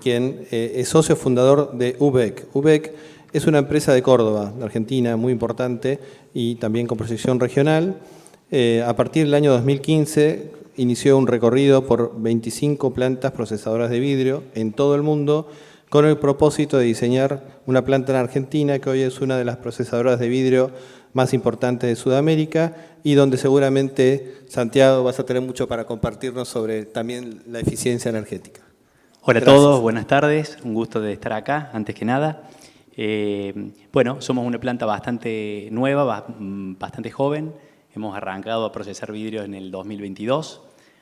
quien es socio fundador de UBEC. UBEC es una empresa de Córdoba, de Argentina, muy importante y también con proyección regional. A partir del año 2015 inició un recorrido por 25 plantas procesadoras de vidrio en todo el mundo, con el propósito de diseñar una planta en Argentina, que hoy es una de las procesadoras de vidrio más importantes de Sudamérica y donde seguramente, Santiago, vas a tener mucho para compartirnos sobre también la eficiencia energética. Hola a Gracias. todos, buenas tardes, un gusto de estar acá, antes que nada. Bueno, somos una planta bastante nueva, bastante joven. Hemos arrancado a procesar vidrio en el 2022.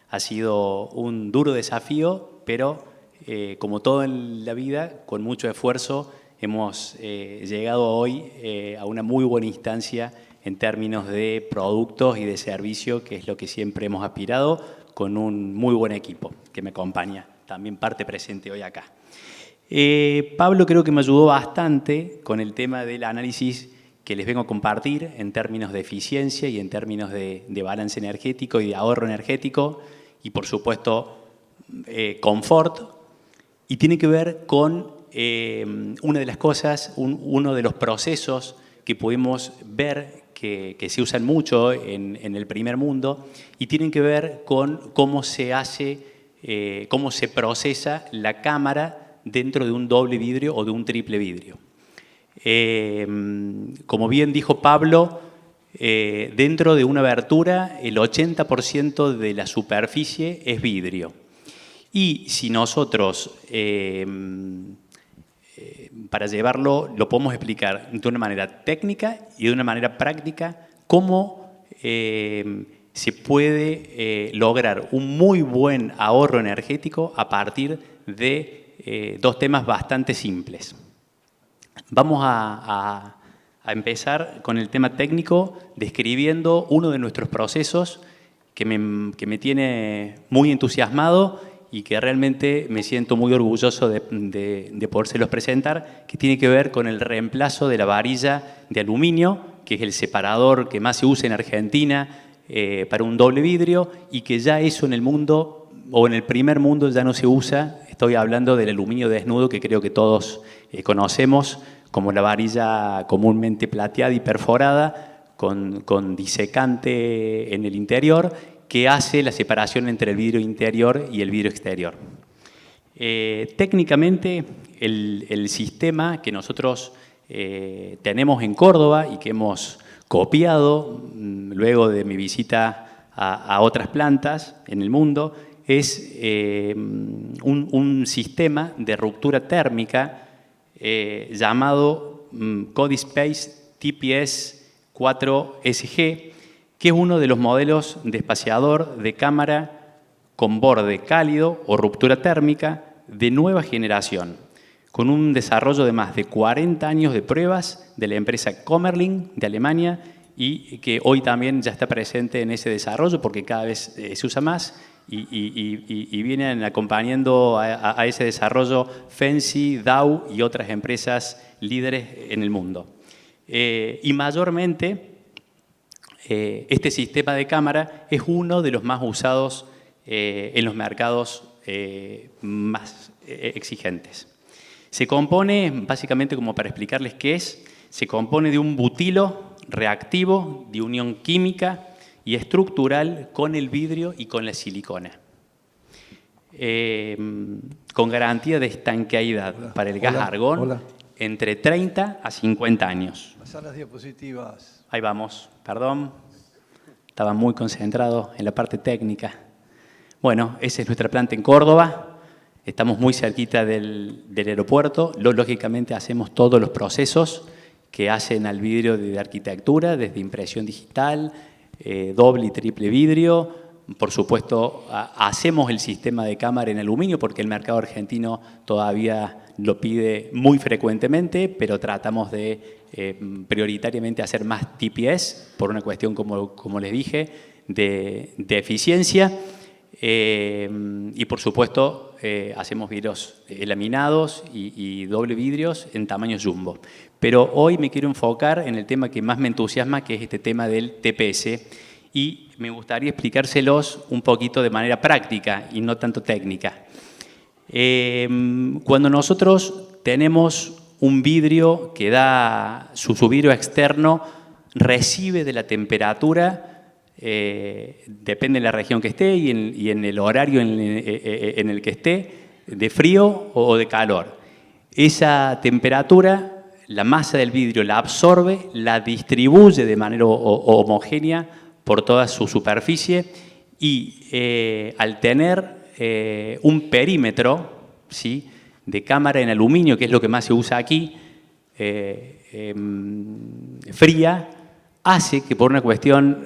Ha sido un duro desafío, pero como todo en la vida, con mucho esfuerzo, hemos llegado hoy a una muy buena instancia en términos de productos y de servicio, que es lo que siempre hemos aspirado, con un muy buen equipo que me acompaña, también parte presente hoy acá. Pablo creo que me ayudó bastante con el tema del análisis que les vengo a compartir en términos de eficiencia y en términos de balance energético y de ahorro energético y, por supuesto, confort. Y tiene que ver con una de las cosas, uno de los procesos que pudimos ver que se usan mucho en el primer mundo y tienen que ver con cómo se hace, cómo se procesa la cámara dentro de un doble vidrio o de un triple vidrio. Como bien dijo Pablo, dentro de una abertura el 80% de la superficie es vidrio. Y si nosotros, para llevarlo, lo podemos explicar de una manera técnica y de una manera práctica, cómo se puede lograr un muy buen ahorro energético a partir de dos temas bastante simples. Vamos a empezar con el tema técnico describiendo uno de nuestros procesos que me tiene muy entusiasmado y que realmente me siento muy orgulloso de podérselos presentar, que tiene que ver con el reemplazo de la varilla de aluminio, que es el separador que más se usa en Argentina para un doble vidrio y que ya eso en el mundo, o en el primer mundo, ya no se usa. Estoy hablando del aluminio desnudo, que creo que todos conocemos, como la varilla comúnmente plateada y perforada, con disecante en el interior, que hace la separación entre el vidrio interior y el vidrio exterior. Técnicamente, el sistema que nosotros tenemos en Córdoba y que hemos copiado luego de mi visita a otras plantas en el mundo es un sistema de ruptura térmica llamado CODISPACE TPS 4SG, que es uno de los modelos de espaciador de cámara con borde cálido o ruptura térmica de nueva generación, con un desarrollo de más de 40 años de pruebas de la empresa Kommerling de Alemania y que hoy también ya está presente en ese desarrollo porque cada vez se usa más y vienen acompañando a ese desarrollo Fensi, Dow y otras empresas líderes en el mundo. Y mayormente, este sistema de cámara es uno de los más usados en los mercados más exigentes. Se compone, básicamente como para explicarles qué es, se compone de un butilo reactivo de unión química y estructural con el vidrio y con la silicona. Con garantía de estanqueidad para el gas argón entre 30 a 50 años. Pasar las diapositivas. Ahí vamos, perdón. Estaba muy concentrado en la parte técnica. Bueno, esa es nuestra planta en Córdoba. Estamos muy cerquita del aeropuerto. Lógicamente hacemos todos los procesos que hacen al vidrio de arquitectura, desde impresión digital, doble y triple vidrio. Por supuesto, hacemos el sistema de cámara en aluminio porque el mercado argentino todavía lo pide muy frecuentemente, pero tratamos de prioritariamente hacer más TPS por una cuestión, como les dije, de eficiencia. Y por supuesto, hacemos vidrios laminados y doble vidrios en tamaño jumbo. Pero hoy me quiero enfocar en el tema que más me entusiasma, que es este tema del TPS. Y me gustaría explicárselos un poquito de manera práctica y no tanto técnica. Cuando nosotros tenemos un vidrio que da su vidrio externo, recibe de la temperatura, depende de la región que esté y en el horario en el que esté, de frío o de calor. Esa temperatura, la masa del vidrio la absorbe, la distribuye de manera homogénea por toda su superficie y al tener un perímetro, ¿sí?, de cámara en aluminio, que es lo que más se usa aquí, fría, hace que por una cuestión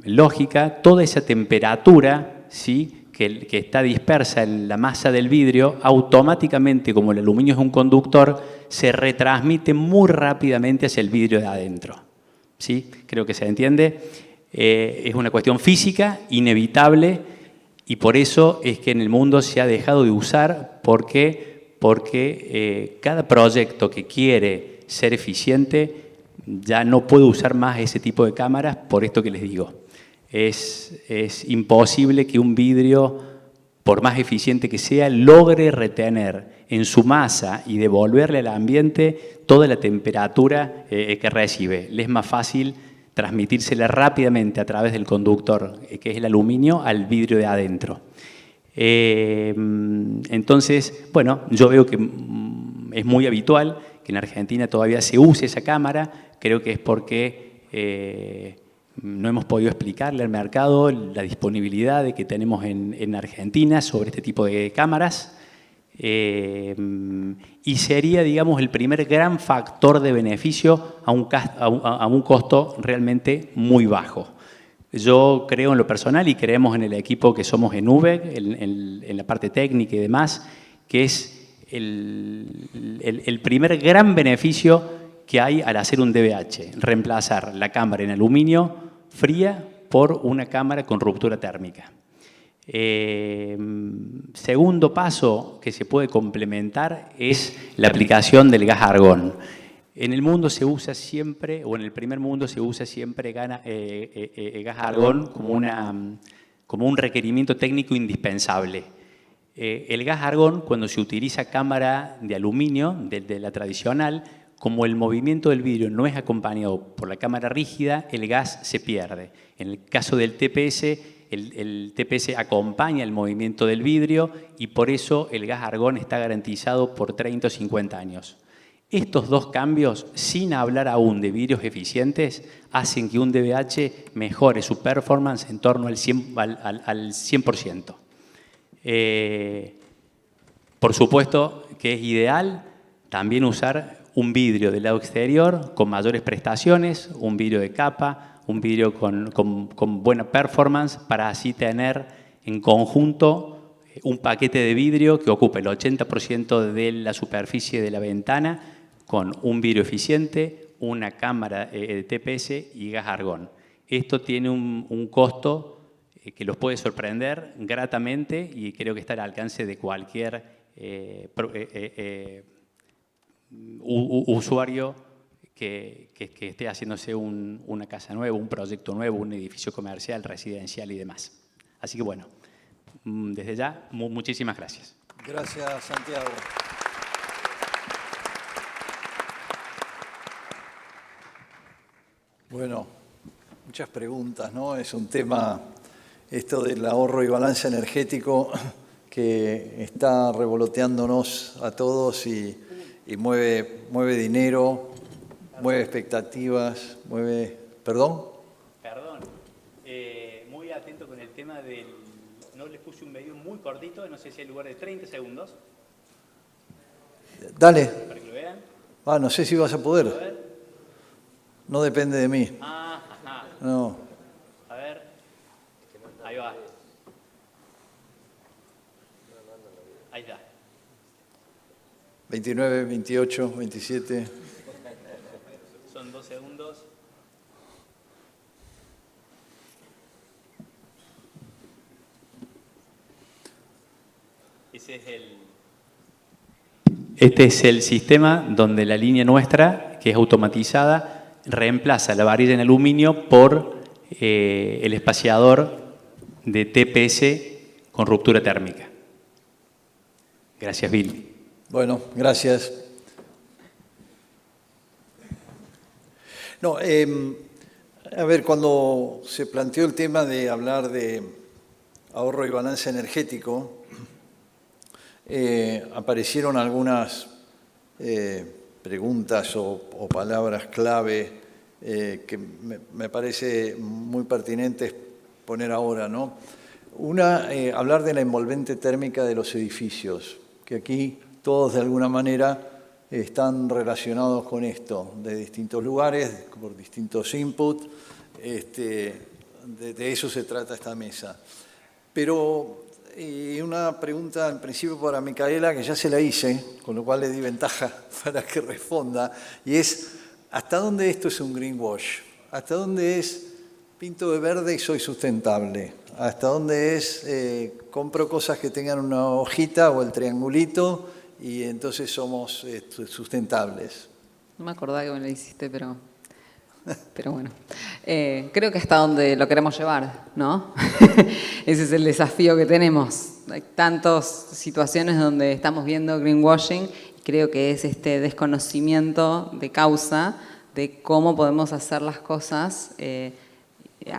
lógica, toda esa temperatura, ¿sí?, que está dispersa en la masa del vidrio, automáticamente, como el aluminio es un conductor, se retransmite muy rápidamente hacia el vidrio de adentro. ¿Sí? Creo que se entiende. Es una cuestión física, inevitable, y por eso es que en el mundo se ha dejado de usar, porque cada proyecto que quiere ser eficiente ya no puede usar más ese tipo de cámaras por esto que les digo. Es imposible que un vidrio, por más eficiente que sea, logre retener en su masa y devolverle al ambiente toda la temperatura que recibe. Le es más fácil transmitírsela rápidamente a través del conductor, que es el aluminio, al vidrio de adentro. Entonces, bueno, yo veo que es muy habitual que en Argentina todavía se use esa cámara. Creo que es porque no hemos podido explicarle al mercado la disponibilidad que tenemos en Argentina sobre este tipo de cámaras. Y sería, digamos, el primer gran factor de beneficio a un costo realmente muy bajo. Yo creo en lo personal y creemos en el equipo que somos en UVEC, en la parte técnica y demás, que es el primer gran beneficio que hay al hacer un DVH, reemplazar la cámara en aluminio fría por una cámara con ruptura térmica. Segundo paso que se puede complementar es la aplicación del gas argón. En el mundo se usa siempre, o en el primer mundo se usa siempre gas argón como un requerimiento técnico indispensable. El gas argón, cuando se utiliza cámara de aluminio, de la tradicional, como el movimiento del vidrio no es acompañado por la cámara rígida, el gas se pierde. En el caso del TPS, el TPS acompaña el movimiento del vidrio y por eso el gas argón está garantizado por 30 o 50 años. Estos dos cambios, sin hablar aún de vidrios eficientes, hacen que un DVH mejore su performance en torno al 100%. Por supuesto que es ideal también usar un vidrio del lado exterior con mayores prestaciones, un vidrio de capa, un vidrio con buena performance, para así tener en conjunto un paquete de vidrio que ocupe el 80% de la superficie de la ventana, con un vidrio eficiente, una cámara de TPS y gas argón. Esto tiene un costo que los puede sorprender gratamente y creo que está al alcance de cualquier usuario que esté haciéndose una casa nueva, un proyecto nuevo, un edificio comercial, residencial y demás. Así que bueno, desde ya, muchísimas gracias. Gracias, Santiago. Bueno, muchas preguntas, ¿no? Es un tema, esto del ahorro y balance energético, que está revoloteándonos a todos y mueve dinero, mueve expectativas, mueve... ¿Perdón? Perdón, muy atento con el tema del... No les puse un video muy cortito, no sé si hay lugar de 30 segundos. Dale. Para que lo vean. No sé si vas a poder. No depende de mí. Ajá. No. A ver. Ahí va. Ahí está. 29, 28, 27. Son 2 segundos. Este es el sistema donde la línea nuestra, que es automatizada, reemplaza la varilla en aluminio por el espaciador de TPS con ruptura térmica. Gracias, Bill. Bueno, gracias. No, a ver, cuando se planteó el tema de hablar de ahorro y balance energético, aparecieron algunas preguntas o palabras clave que me parece muy pertinentes poner ahora, ¿no? Una, hablar de la envolvente térmica de los edificios, que aquí todos de alguna manera están relacionados con esto, de distintos lugares, por distintos inputs, de eso se trata esta mesa. Pero una pregunta en principio para Micaela, que ya se la hice, con lo cual le di ventaja para que responda, y es, ¿hasta dónde esto es un greenwash? ¿Hasta dónde es pinto de verde y soy sustentable? ¿Hasta dónde es compro cosas que tengan una hojita o el triangulito y entonces somos sustentables? No me acordaba que me lo hiciste, pero bueno. Creo que hasta donde lo queremos llevar, ¿no? Ese es el desafío que tenemos. Hay tantas situaciones donde estamos viendo greenwashing y creo que es este desconocimiento de causa de cómo podemos hacer las cosas.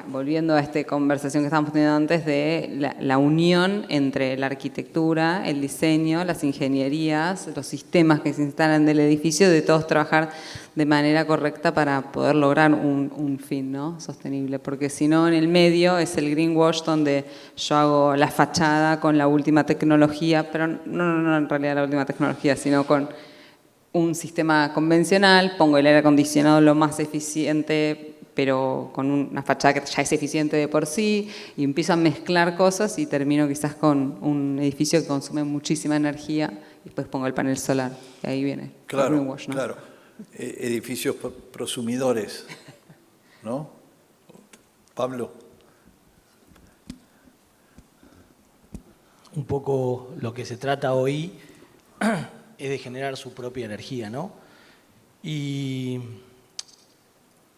Volviendo a esta conversación que estábamos teniendo antes de la unión entre la arquitectura, el diseño, las ingenierías, los sistemas que se instalan del edificio, de todos trabajar de manera correcta para poder lograr un fin, ¿no?, sostenible. Porque si no, en el medio es el greenwash donde yo hago la fachada con la última tecnología, pero no en realidad la última tecnología, sino con un sistema convencional, pongo el aire acondicionado lo más eficiente, pero con una fachada que ya es eficiente de por sí, y empiezo a mezclar cosas y termino quizás con un edificio que consume muchísima energía y después pongo el panel solar, y ahí viene el greenwash, ¿no? Claro, edificios prosumidores, ¿no? Pablo. Un poco lo que se trata hoy es de generar su propia energía, ¿no? Y,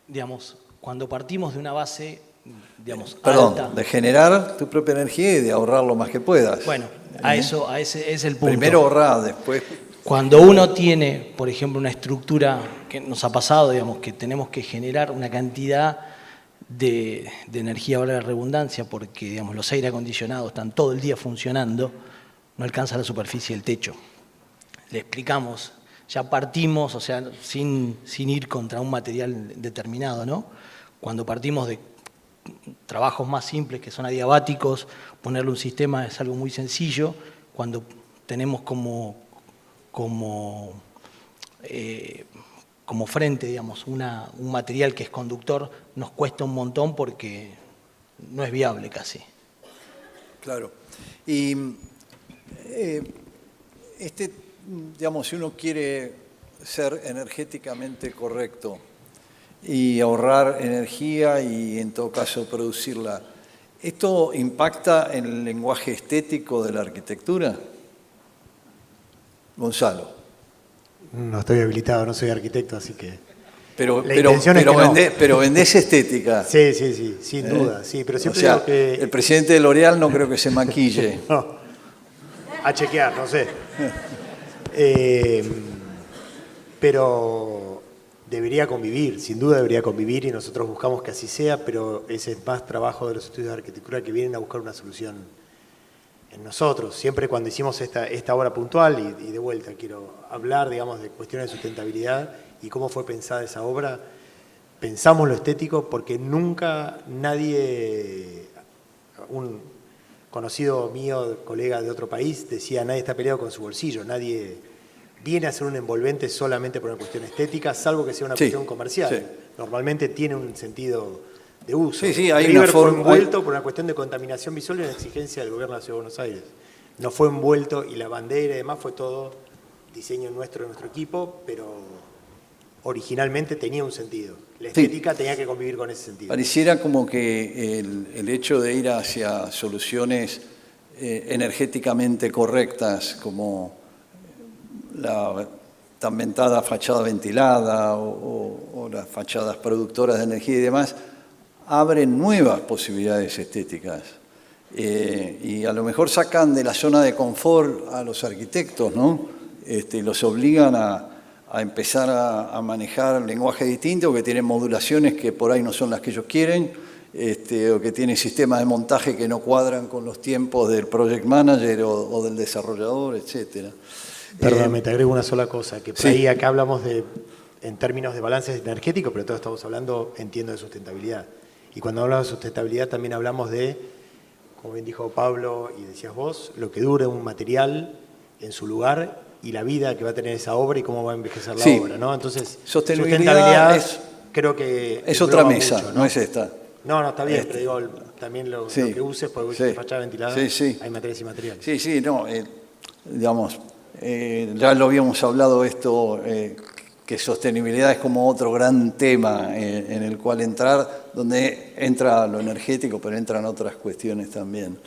digamos, cuando partimos de una base, digamos, alta... de generar tu propia energía y de ahorrar lo más que puedas. Bueno, ese es el punto. Primero ahorrar, después... Cuando uno tiene, por ejemplo, una estructura que nos ha pasado, digamos, que tenemos que generar una cantidad de energía, valga la redundancia, porque, digamos, los aire acondicionados están todo el día funcionando, no alcanza la superficie del techo. Le explicamos, ya partimos, o sea, sin ir contra un material determinado, ¿no? Cuando partimos de trabajos más simples, que son adiabáticos, ponerle un sistema es algo muy sencillo. Cuando tenemos como frente, digamos, un material que es conductor, nos cuesta un montón porque no es viable casi. Claro. Y digamos, si uno quiere ser energéticamente correcto y ahorrar energía y en todo caso producirla, ¿Esto impacta en el lenguaje estético de la arquitectura? Gonzalo. No estoy habilitado, no soy arquitecto, así que... Pero vendés estética. Sí, sin duda. Sí, pero siempre digo que... el presidente de L'Oréal no creo que se maquille. No, a chequear, no sé. Pero debería convivir, sin duda debería convivir, y nosotros buscamos que así sea, pero ese es más trabajo de los estudios de arquitectura que vienen a buscar una solución en nosotros. Siempre cuando hicimos esta obra puntual, y de vuelta quiero hablar, digamos, de cuestiones de sustentabilidad y cómo fue pensada esa obra, pensamos lo estético porque nunca nadie, un conocido mío, colega de otro país, decía: nadie está peleado con su bolsillo, nadie viene a hacer un envolvente solamente por una cuestión estética, salvo que sea una cuestión comercial. Sí. Normalmente tiene un sentido de uso. Sí, hay River una fue forma, envuelto por una cuestión de contaminación visual y una exigencia del gobierno de la Ciudad de Buenos Aires. No fue envuelto, y la bandera y demás fue todo diseño nuestro, de nuestro equipo, pero originalmente tenía un sentido. La estética tenía que convivir con ese sentido. Pareciera como que el hecho de ir hacia soluciones energéticamente correctas, como la tan ventada fachada ventilada o las fachadas productoras de energía y demás, abren nuevas posibilidades estéticas. Y a lo mejor sacan de la zona de confort a los arquitectos, ¿no? Los obligan a empezar a manejar un lenguaje distinto, que tienen modulaciones que por ahí no son las que ellos quieren, o que tienen sistemas de montaje que no cuadran con los tiempos del project manager o del desarrollador, etcétera. Perdóname, te agrego una sola cosa, que por ahí acá hablamos en términos de balances energéticos, pero todos estamos hablando, entiendo, de sustentabilidad. Y cuando hablamos de sustentabilidad también hablamos de, como bien dijo Pablo y decías vos, lo que dure un material en su lugar y la vida que va a tener esa obra y cómo va a envejecer la obra, ¿no? Entonces, sustentabilidad creo que es otra mesa, mucho, no es esta. No, está bien, pero digo, también lo que uses, porque uses fachada ventilada, hay materiales y materiales. Digamos, ya lo habíamos hablado esto, que sostenibilidad es como otro gran tema en el cual entrar, donde entra lo energético, pero entran otras cuestiones también.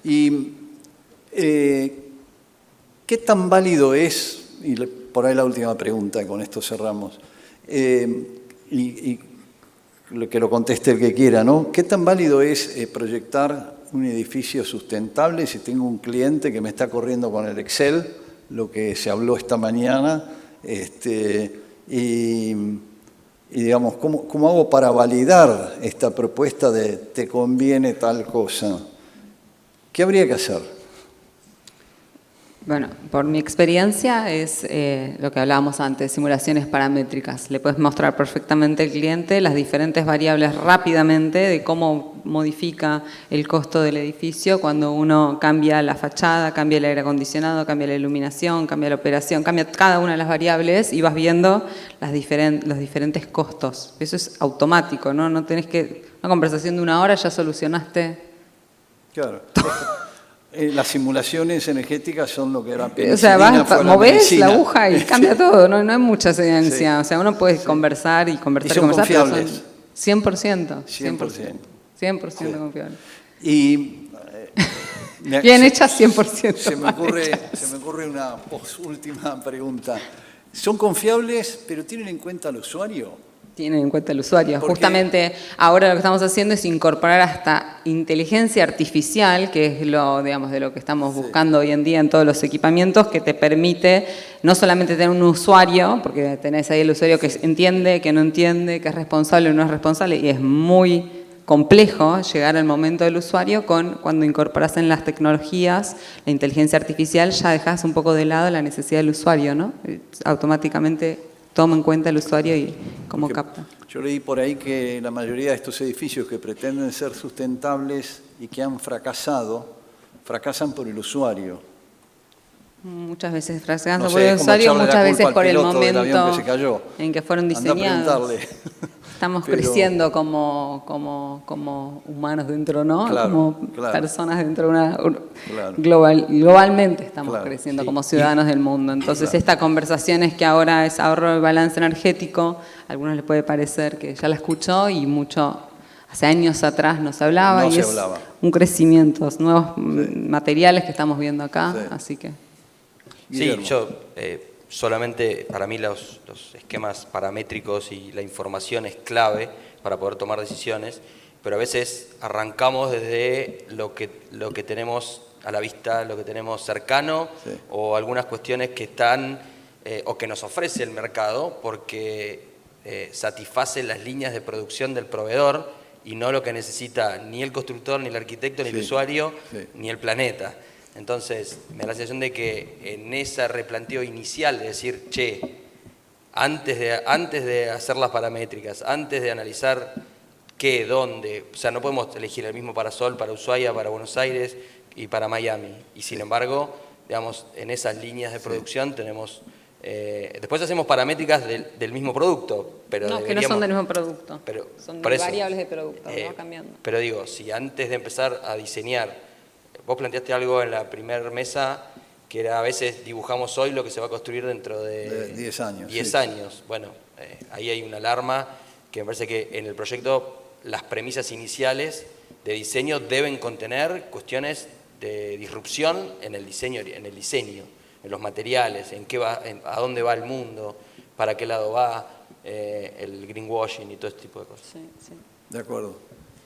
Y ¿qué tan válido es, y por ahí la última pregunta, y con esto cerramos, y que lo conteste el que quiera, ¿no? ¿Qué tan válido es proyectar un edificio sustentable si tengo un cliente que me está corriendo con el Excel, lo que se habló esta mañana, y digamos, ¿cómo hago para validar esta propuesta de te conviene tal cosa? ¿Qué habría que hacer? Bueno, por mi experiencia es lo que hablábamos antes, simulaciones paramétricas. Le puedes mostrar perfectamente al cliente las diferentes variables rápidamente de cómo modifica el costo del edificio cuando uno cambia la fachada, cambia el aire acondicionado, cambia la iluminación, cambia la operación, cambia cada una de las variables y vas viendo los diferentes costos. Eso es automático, ¿no? No tenés que, una conversación de 1 hora ya solucionaste. Claro. Las simulaciones energéticas son lo que era movés la aguja y cambia todo, no hay mucha ciencia. O sea, uno puede conversar y conversar, confiables. Pero son 100% confiables. Y bien hechas 100%. Se me ocurre una última pregunta. ¿Son confiables, pero tienen en cuenta al usuario? Tienen en cuenta el usuario. Justamente ahora lo que estamos haciendo es incorporar hasta inteligencia artificial, que es digamos, de lo que estamos buscando hoy en día en todos los equipamientos, que te permite no solamente tener un usuario, porque tenés ahí el usuario que entiende, que no entiende, que es responsable o no es responsable, y es muy complejo llegar al momento del usuario. Cuando incorporas en las tecnologías la inteligencia artificial, ya dejas un poco de lado la necesidad del usuario, ¿no? Automáticamente toma en cuenta el usuario y cómo capta. Yo leí por ahí que la mayoría de estos edificios que pretenden ser sustentables y que han fracasado, fracasan por el usuario. Muchas veces fracasan por el usuario, muchas veces por el momento en que fueron diseñados. Estamos creciendo como humanos dentro, ¿no? Como personas dentro de una... Globalmente estamos creciendo como ciudadanos del mundo. Entonces, esta conversación es que ahora es ahorro de balance energético. A algunos les puede parecer que ya la escuchó y mucho hace años atrás no se hablaba, No y se es hablaba. un crecimiento, nuevos materiales que estamos viendo acá, Sí. así que... Sí, Guillermo. yo solamente para mí los esquemas paramétricos y la información es clave para poder tomar decisiones, pero a veces arrancamos desde lo que tenemos a la vista, lo que tenemos cercano, Sí. o algunas cuestiones que están o que nos ofrece el mercado porque satisface las líneas de producción del proveedor y no lo que necesita ni el constructor, ni el arquitecto, ni el Sí. usuario, Sí. ni el planeta. Entonces, me da la sensación de que en ese replanteo inicial de decir, che, antes de hacer las paramétricas, antes de analizar qué, dónde, o sea, no podemos elegir el mismo parasol para Ushuaia, para Buenos Aires y para Miami. Y sin embargo, digamos, en esas líneas de producción tenemos... después hacemos paramétricas del mismo producto, pero No, que no son del mismo producto, pero, son por eso, variables de producto, va cambiando. Pero digo, si antes de empezar a diseñar, vos planteaste algo en la primera mesa, que era a veces dibujamos hoy lo que se va a construir dentro de 10 años. 10 sí. años. Bueno, ahí hay una alarma que me parece que en el proyecto las premisas iniciales de diseño deben contener cuestiones de disrupción en el diseño, en los materiales, en qué va, a dónde va el mundo, para qué lado va, el greenwashing y todo este tipo de cosas. Sí, sí. De acuerdo.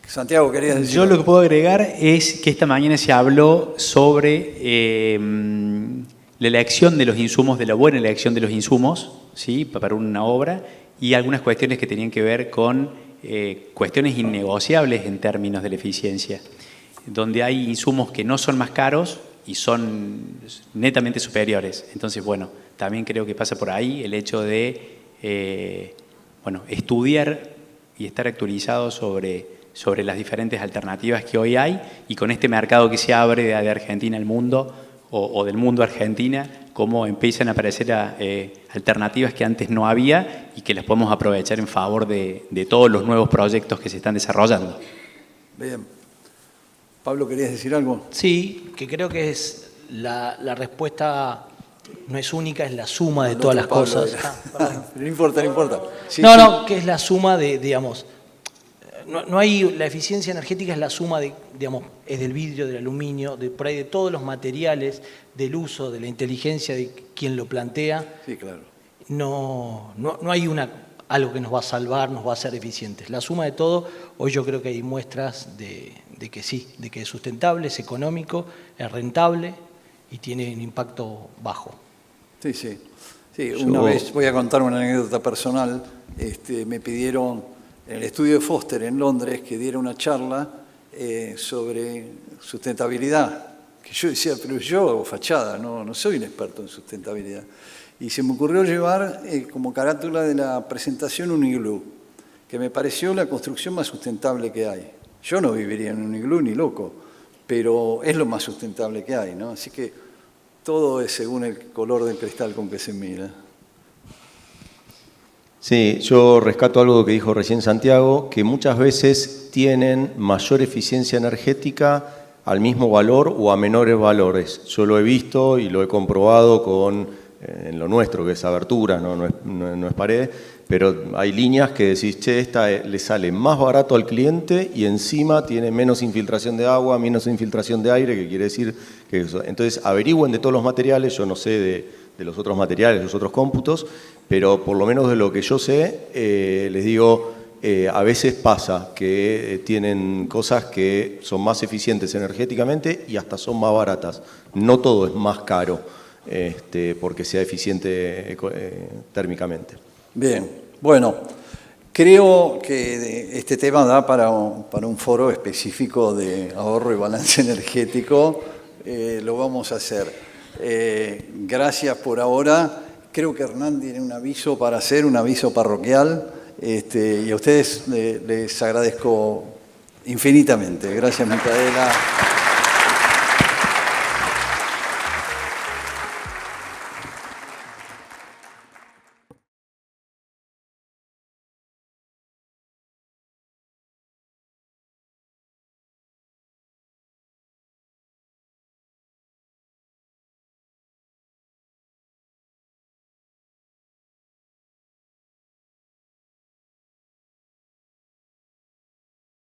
Santiago, querías decir. Yo lo que puedo agregar es que esta mañana se habló sobre la elección de los insumos, de la buena elección de los insumos, ¿sí?, para una obra, y algunas cuestiones que tenían que ver con cuestiones innegociables en términos de la eficiencia, donde hay insumos que no son más caros y son netamente superiores. Entonces, bueno, también creo que pasa por ahí el hecho de estudiar y estar actualizado sobre las diferentes alternativas que hoy hay, y con este mercado que se abre de Argentina al mundo o del mundo a Argentina, cómo empiezan a aparecer alternativas que antes no había y que las podemos aprovechar en favor de todos los nuevos proyectos que se están desarrollando. Bien. Pablo, ¿querías decir algo? Sí, que creo que es la respuesta no es única, es la suma de No, todas las Pablo cosas. era. No importa, no importa. Sí, No, sí. no, que es la suma de, digamos, no hay, la eficiencia energética es la suma de, digamos, es del vidrio, del aluminio, por ahí de todos los materiales, del uso, de la inteligencia de quien lo plantea. Sí, claro. No hay algo que nos va a salvar, nos va a hacer eficientes. La suma de todo, hoy yo creo que hay muestras de que sí, de que es sustentable, es económico, es rentable y tiene un impacto bajo. Sí, sí. Sí, una vez, voy a contar una anécdota personal, me pidieron en el estudio de Foster en Londres que diera una charla sobre sustentabilidad, que yo decía, pero yo hago fachada, no soy un experto en sustentabilidad. Y se me ocurrió llevar como carátula de la presentación un iglú, que me pareció la construcción más sustentable que hay. Yo no viviría en un iglú ni loco, pero es lo más sustentable que hay, ¿no? Así que todo es según el color del cristal con que se mira. Sí, yo rescato algo que dijo recién Santiago, que muchas veces tienen mayor eficiencia energética al mismo valor o a menores valores. Yo lo he visto y lo he comprobado en lo nuestro, que es abertura, no es pared, pero hay líneas que decís, che, esta le sale más barato al cliente y encima tiene menos infiltración de agua, menos infiltración de aire, que quiere decir que eso. Entonces averigüen de todos los materiales, yo no sé de los otros materiales, los otros cómputos, pero por lo menos de lo que yo sé, les digo, a veces pasa que tienen cosas que son más eficientes energéticamente y hasta son más baratas. No todo es más caro porque sea eficiente térmicamente. Bien, bueno, creo que este tema da para un foro específico de ahorro y balance energético. Lo vamos a hacer. Gracias por ahora. Creo que Hernán tiene un aviso para hacer, un aviso parroquial, y a ustedes les agradezco infinitamente. Gracias, Micaela.